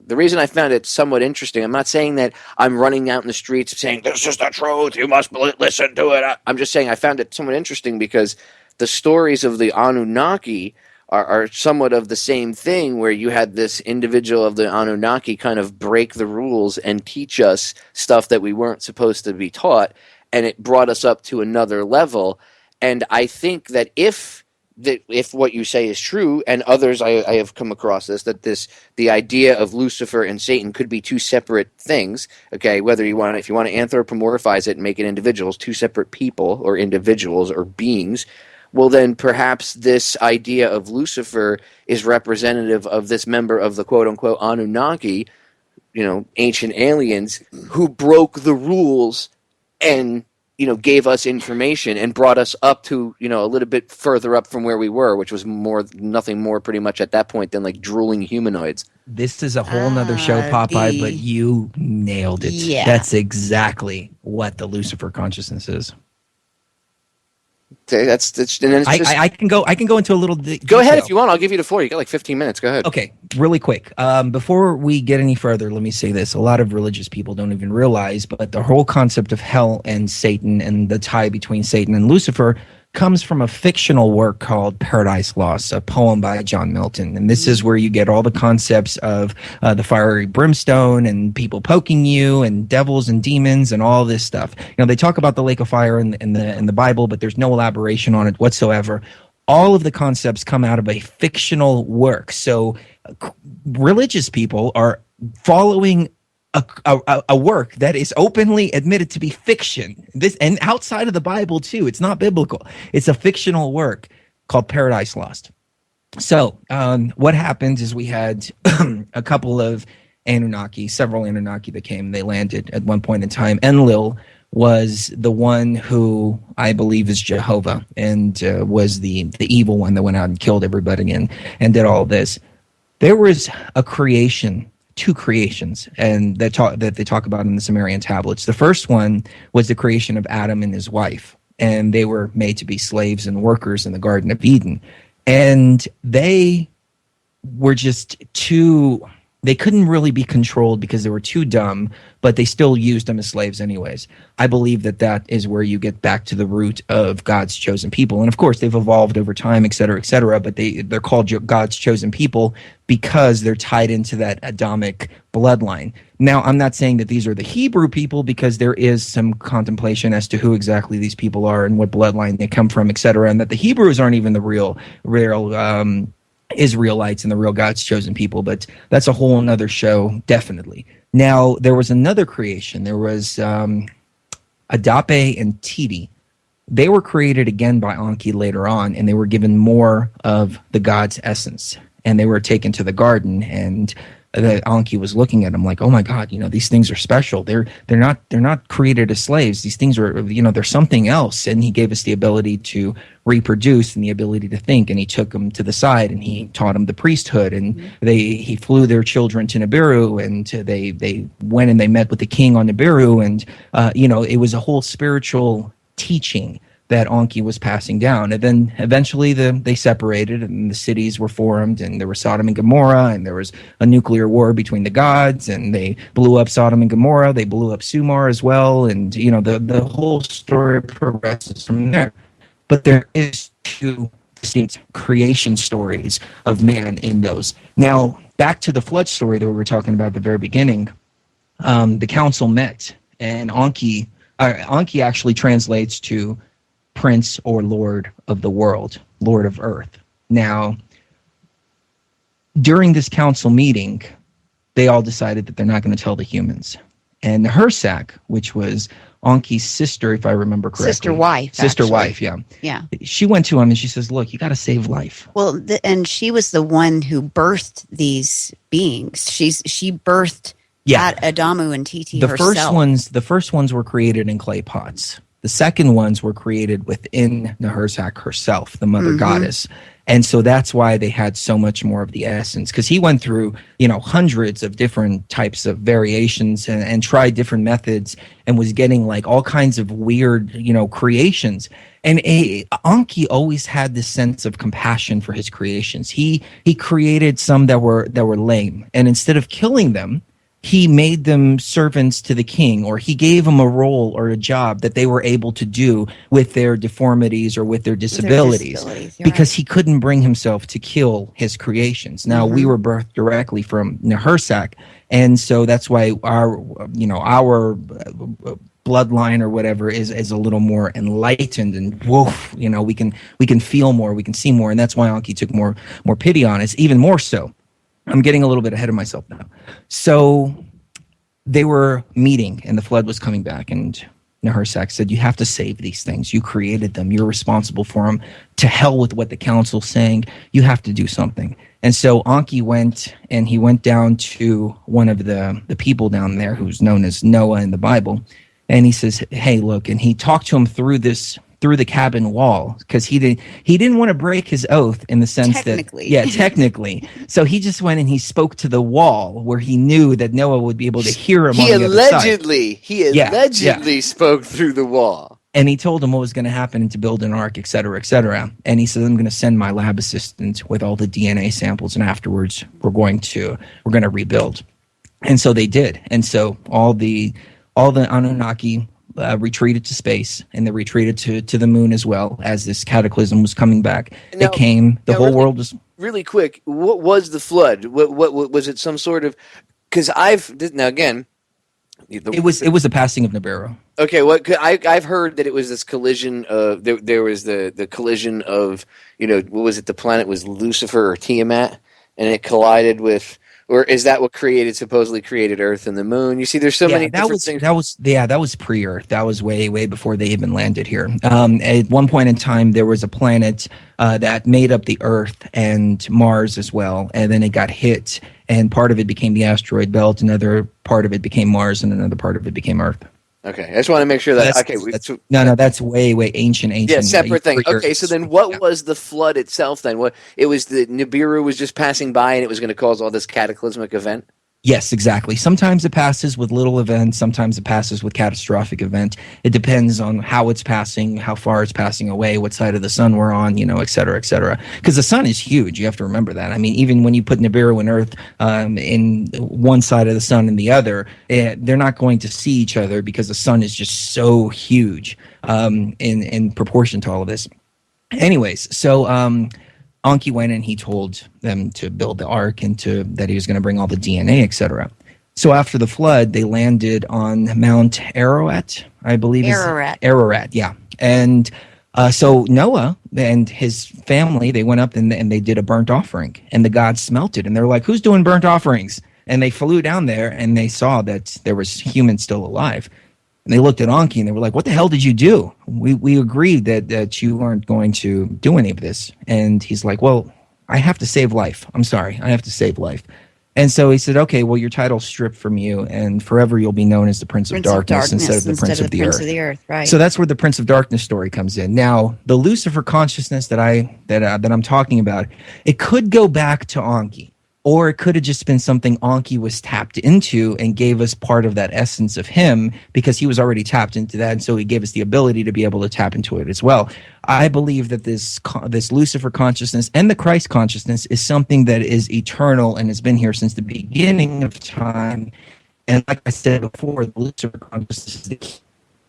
the reason I found it somewhat interesting, I'm not saying that I'm running out in the streets saying, this is the truth, you must listen to it. I'm just saying I found it somewhat interesting because the stories of the Anunnaki are somewhat of the same thing, where you had this individual of the Anunnaki kind of break the rules and teach us stuff that we weren't supposed to be taught, and it brought us up to another level. And I think that if what you say is true, and others I have come across that the idea of Lucifer and Satan could be two separate things. Okay, if you want to anthropomorphize it and make it individuals, two separate people or individuals or beings. Well, then perhaps this idea of Lucifer is representative of this member of the quote-unquote Anunnaki, ancient aliens, who broke the rules and, gave us information and brought us up to, a little bit further up from where we were, which was nothing more pretty much at that point than like drooling humanoids. This is a whole nother show, Popeye, but you nailed it. Yeah. That's exactly what the Lucifer consciousness is. I can go into a little go ahead if you want. I'll give you the floor. You got like 15 minutes. Go ahead. Okay, really quick. Before we get any further, let me say this. A lot of religious people don't even realize, but the whole concept of hell and Satan and the tie between Satan and Lucifer comes from a fictional work called Paradise Lost, a poem by John Milton. And this is where you get all the concepts of the fiery brimstone and people poking you and devils and demons and all this stuff. They talk about the lake of fire in the Bible, but there's no elaboration on it whatsoever. All of the concepts come out of a fictional work. So religious people are following a work that is openly admitted to be fiction. This, and outside of the Bible too. It's not biblical. It's a fictional work called Paradise Lost. So what happened is we had a couple of Anunnaki, several Anunnaki that came. They landed at one point in time. Enlil was the one who I believe is Jehovah, and was the evil one that went out and killed everybody and did all this. There was a creation, two creations, and that they talk about in the Sumerian tablets. The first one was the creation of Adam and his wife, and they were made to be slaves and workers in the Garden of Eden. And they were just they couldn't really be controlled because they were too dumb, but they still used them as slaves anyways. I believe that is where you get back to the root of God's chosen people. And of course, they've evolved over time, et cetera, but they're called God's chosen people because they're tied into that Adamic bloodline. Now, I'm not saying that these are the Hebrew people, because there is some contemplation as to who exactly these people are and what bloodline they come from, et cetera, and that the Hebrews aren't even the real Israelites and the real God's chosen people, but that's a whole another show, definitely. Now, there was another creation. There was Adape and Titi. They were created again by Enki later on, and they were given more of the God's essence. And they were taken to the garden, and Enki was looking at them like, "Oh my God, these things are special. They're not created as slaves. These things are, they're something else." And he gave us the ability to reproduce and the ability to think. And he took them to the side, and he taught them the priesthood. And he flew their children to Nibiru, and they went and they met with the king on Nibiru, and it was a whole spiritual teaching that Enki was passing down. And then eventually they separated, and the cities were formed, and there was Sodom and Gomorrah, and there was a nuclear war between the gods, and they blew up Sodom and Gomorrah. They blew up Sumar as well, and the whole story progresses from there. But there is two distinct creation stories of man in those. Now, back to the flood story that we were talking about at the very beginning. The council met, and Enki actually translates to Prince or Lord of the world, Lord of Earth. Now, during this council meeting, they all decided that they're not going to tell the humans. And the Hersak, which was Enki's sister, if I remember correctly. Sister wife, yeah. Yeah. She went to him and she says, "Look, you got to save life." Well, and she was the one who birthed these beings. She birthed Adamu and Titi herself. The first ones were created in clay pots. The second ones were created within Nehurzak herself, the mother goddess. And so that's why they had so much more of the essence, because he went through, hundreds of different types of variations and tried different methods and was getting like all kinds of weird, creations. And Enki always had this sense of compassion for his creations. He created some that were lame, and instead of killing them, he made them servants to the king, or he gave them a role or a job that they were able to do with their deformities or with their disabilities, because he couldn't bring himself to kill his creations. Now, we were birthed directly from Nehurzak, and so that's why our bloodline or whatever is a little more enlightened, and we can feel more, we can see more, and that's why Enki took more pity on us, even more so. I'm getting a little bit ahead of myself now. So they were meeting, and the flood was coming back, and Nehurzak said, "You have to save these things. You created them. You're responsible for them. To hell with what the council's saying. You have to do something." And so Enki went, and he went down to one of the people down there who's known as Noah in the Bible, and he says, "Hey, look," and he talked to him through the cabin wall, because he didn't want to break his oath, in the sense technically. So he just went and he spoke to the wall where he knew that Noah would be able to hear him. He allegedly spoke through the wall. And he told him what was going to happen and to build an ark, et cetera, et cetera. And he said, "I'm going to send my lab assistant with all the DNA samples, and afterwards we're going to rebuild." And so they did. And so all the Anunnaki retreated to space, and they retreated to the moon as well, as this cataclysm was coming back. Now, whole world was... Really quick, what was the flood? What was it, some sort of... Because it was the passing of Nibiru. Okay, I've heard that it was this collision of... There was the collision of, what was it, the planet was Lucifer or Tiamat, and it collided with... Or is that what supposedly created Earth and the Moon? You see, there's so many different things. That was pre-Earth. That was way, way before they even landed here. At one point in time, there was a planet that made up the Earth and Mars as well, and then it got hit, and part of it became the asteroid belt, another part of it became Mars, and another part of it became Earth. Okay, I just want to make sure that... That's way, way ancient. Yeah, separate thing. Okay, so then what was the flood itself then? It was the Nibiru was just passing by, and it was going to cause all this cataclysmic event? Yes, exactly. Sometimes it passes with little events. Sometimes it passes with catastrophic event. It depends on how it's passing, how far it's passing away, what side of the sun we're on, et cetera, et cetera. Because the sun is huge. You have to remember that. I mean, even when you put Nibiru and Earth in one side of the sun and the other, they're not going to see each other, because the sun is just so huge in proportion to all of this. Anyways, so... Enki went and he told them to build the ark, and that he was going to bring all the DNA, etc. So after the flood, they landed on Mount Ararat, I believe. Ararat. Ararat, yeah. And So Noah and his family, they went up and they did a burnt offering, and the gods smelt it, and they're like, "Who's doing burnt offerings?" And they flew down there, and they saw that there was humans still alive. And they looked at Enki, and they were like, "What the hell did you do? We agreed that you weren't going to do any of this." And he's like, "Well, I have to save life. I'm sorry, I have to save life." And so he said, "Okay, well, your title's stripped from you, and forever you'll be known as the Prince of Darkness instead of the Prince of the Earth." Right. So that's where the Prince of Darkness story comes in. Now, the Lucifer consciousness that I'm talking about, it could go back to Enki, or it could have just been something Enki was tapped into and gave us part of that essence of him because he was already tapped into that, and so he gave us the ability to be able to tap into it as well. I believe that this Lucifer consciousness and the Christ consciousness is something that is eternal and has been here since the beginning of time. And like I said before, the Lucifer consciousness is the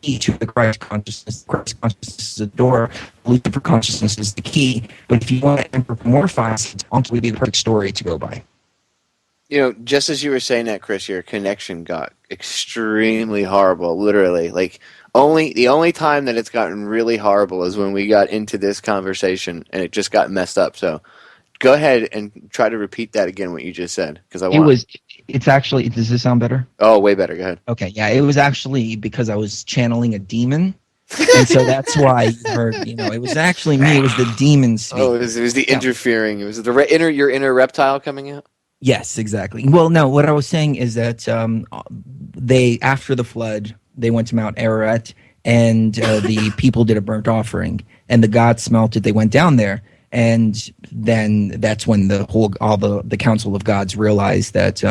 key to the Christ consciousness. The Christ consciousness is the door. The Lucifer consciousness is the key. But if you want to anthropomorphize, it's actually the perfect story to go by. You know, just as you were saying that, Chris, your connection got extremely horrible. Literally, like the only time that it's gotten really horrible is when we got into this conversation, and it just got messed up. So, go ahead and try to repeat that again. What you just said, because I want. It's actually. Does this sound better? Oh, way better. Go ahead. Okay, yeah, it was actually because I was channeling a demon. And so that's why you heard, it was actually me. It was the demon speaking. Oh, it was the interfering. It was your inner reptile coming out. Yes, exactly. Well, no, what I was saying is that they, after the flood, they went to Mount Ararat, and the people did a burnt offering, and the gods smelt it. They went down there, and then that's when all the council of gods realized that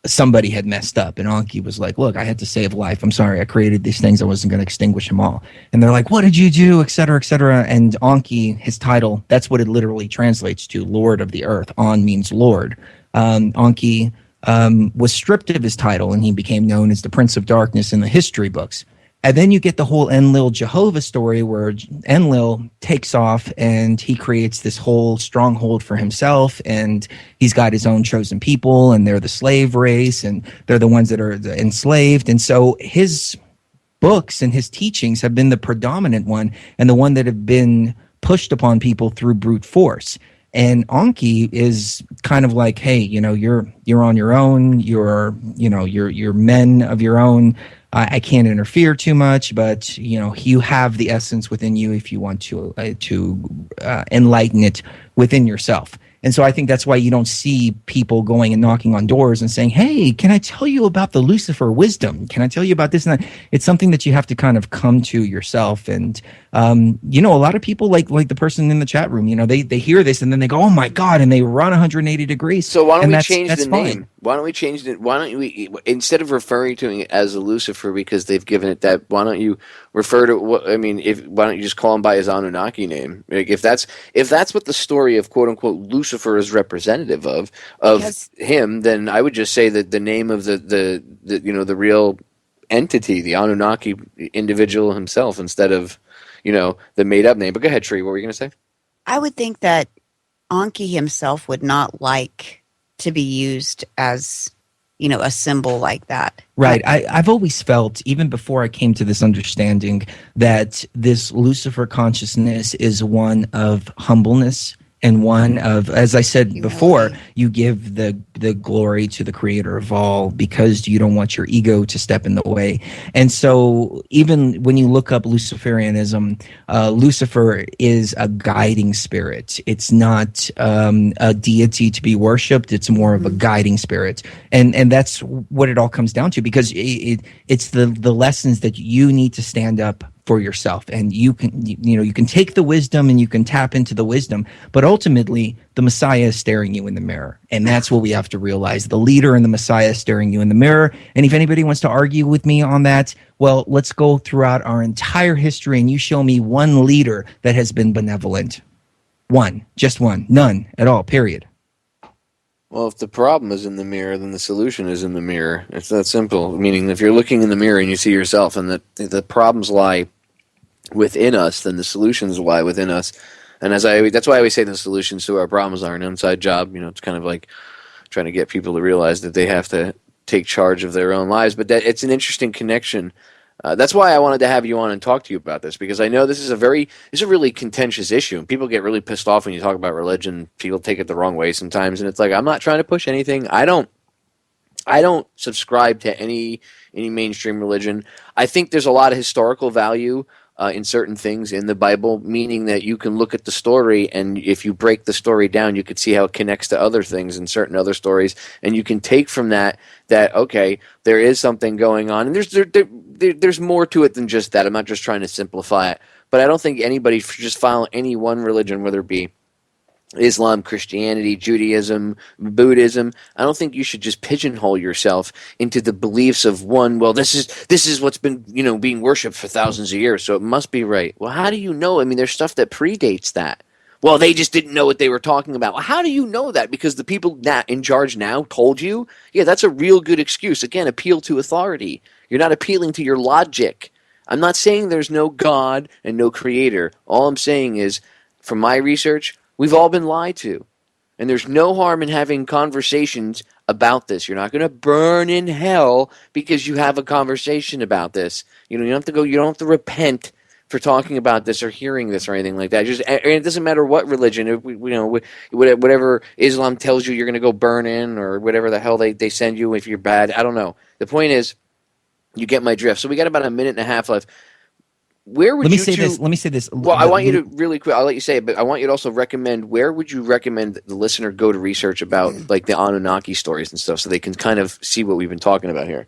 somebody had messed up, and Enki was like, "Look, I had to save life. I'm sorry, I created these things. I wasn't going to extinguish them all." And they're like, "What did you do?" Et cetera, et cetera. And Enki, his title, that's what it literally translates to, Lord of the Earth. An means Lord. Enki was stripped of his title, and he became known as the Prince of Darkness in the history books. And then you get the whole Enlil Jehovah story, where Enlil takes off and he creates this whole stronghold for himself, and he's got his own chosen people, and they're the slave race, and they're the ones that are enslaved. And so his books and his teachings have been the predominant one, and the one that have been pushed upon people through brute force. And Enki is kind of like, hey, you're on your own. You're men of your own. I can't interfere too much, but you have the essence within you if you want to enlighten it within yourself. And so I think that's why you don't see people going and knocking on doors and saying, "Hey, can I tell you about the Lucifer wisdom? Can I tell you about this and that?" It's something that you have to kind of come to yourself. And a lot of people, like the person in the chat room, they hear this and then they go, "Oh my God," and they run 180 degrees. So why don't we change the fine. name? Why don't we change it? Why don't we, instead of referring to it as a Lucifer because they've given it that, why don't you refer to why don't you just call him by his Anunnaki name? Like, if that's what the story of quote unquote Lucifer is representative of him, then I would just say that the name of the real entity, the Anunnaki individual himself, instead of the made up name. But go ahead, Sheree, what were you going to say? I would think that Enki himself would not like to be used as, a symbol like that. Right. I've always felt, even before I came to this understanding, that this Lucifer consciousness is one of humbleness and one of, as I said before, you give the glory to the creator of all because you don't want your ego to step in the way. And so even when you look up Luciferianism, Lucifer is a guiding spirit. It's not a deity to be worshipped. It's more of a guiding spirit. And that's what it all comes down to, because it's the lessons that you need to stand up for yourself, and you can take the wisdom and you can tap into the wisdom, but ultimately the Messiah is staring you in the mirror, and that's what we have to realize. The leader and the Messiah is staring you in the mirror. And if anybody wants to argue with me on that, well, let's go throughout our entire history and you show me one leader that has been benevolent. One, just one, none at all, period. Well, if the problem is in the mirror, then the solution is in the mirror. It's that simple. Meaning, if you're looking in the mirror and you see yourself, and the problems lie within us, then the solutions lie within us. And that's why I always say the solutions to our problems are an inside job. It's kind of like trying to get people to realize that they have to take charge of their own lives. But that it's an interesting connection That's why I wanted to have you on and talk to you about this, because I know this is a really contentious issue, and people get really pissed off when you talk about religion. People take it the wrong way sometimes, and it's like, I'm not trying to push anything. I don't subscribe to any mainstream religion. I think there's a lot of historical value in certain things in the Bible, meaning that you can look at the story, and if you break the story down, you could see how it connects to other things in certain other stories, and you can take from that okay, there is something going on, and there's more to it than just that. I'm not just trying to simplify it, but I don't think anybody should just follow any one religion, whether it be Islam, Christianity, Judaism, Buddhism. I don't think you should just pigeonhole yourself into the beliefs of one. Well, this is what's been being worshipped for thousands of years, so it must be right. Well, how do you know? I mean, there's stuff that predates that. Well, they just didn't know what they were talking about. Well, how do you know that? Because the people in charge now told you? Yeah, that's a real good excuse. Again, appeal to authority. You're not appealing to your logic. I'm not saying there's no God and no creator. All I'm saying is, from my research, we've all been lied to. And there's no harm in having conversations about this. You're not going to burn in hell because you have a conversation about this. You don't have to repent for talking about this or hearing this or anything like that. And it doesn't matter what religion, whatever Islam tells you you're going to go burn in, or whatever the hell they send you if you're bad. I don't know. The point is, you get my drift. So we got about a minute and a half left. Where would Let me say this. Well, I want you to really quick. I'll let you say it, but I want you to also recommend. Where would you recommend the listener go to research about like the Anunnaki stories and stuff, so they can kind of see what we've been talking about here?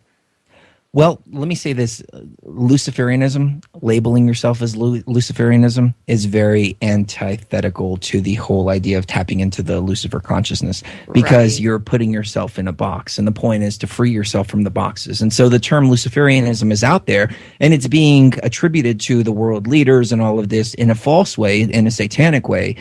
Well, let me say this. Luciferianism, labeling yourself as Luciferianism, is very antithetical to the whole idea of tapping into the Lucifer consciousness, because you're putting yourself in a box, and the point is to free yourself from the boxes. And so the term Luciferianism is out there, and it's being attributed to the world leaders and all of this in a false way, in a satanic way,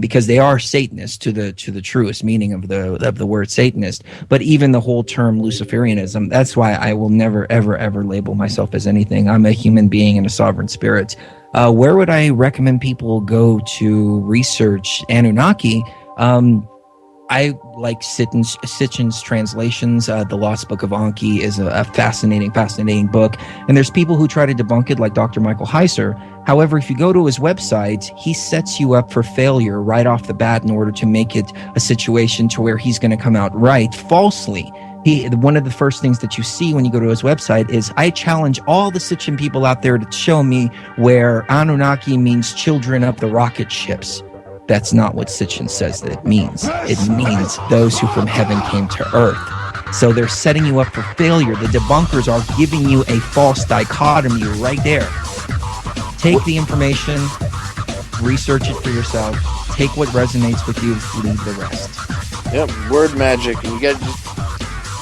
because they are Satanists to the truest meaning of the word Satanist. But even the whole term Luciferianism, that's why I will never ever label myself as anything. I'm a human being and a sovereign spirit. Where would I recommend people go to research Anunnaki? I like Sitchin's translations. The Lost Book of Enki is a fascinating book. And there's people who try to debunk it, like Dr. Michael Heiser. However, if you go to his website, he sets you up for failure right off the bat in order to make it a situation to where he's going to come out right falsely. One of the first things that you see when you go to his website is, I challenge all the Sitchin people out there to show me where Anunnaki means children of the rocket ships. That's not what Sitchin says that it means. It means those who from heaven came to earth. So they're setting you up for failure. The debunkers are giving you a false dichotomy right there. Take the information, research it for yourself, take what resonates with you, leave the rest. Yep, word magic. And you got to just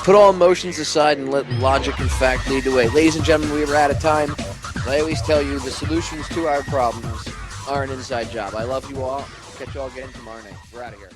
put all emotions aside and let logic and fact lead the way. Ladies and gentlemen, we were out of time. I always tell you, the solutions to our problems are an inside job. I love you all. Catch you all again tomorrow night. We're out of here.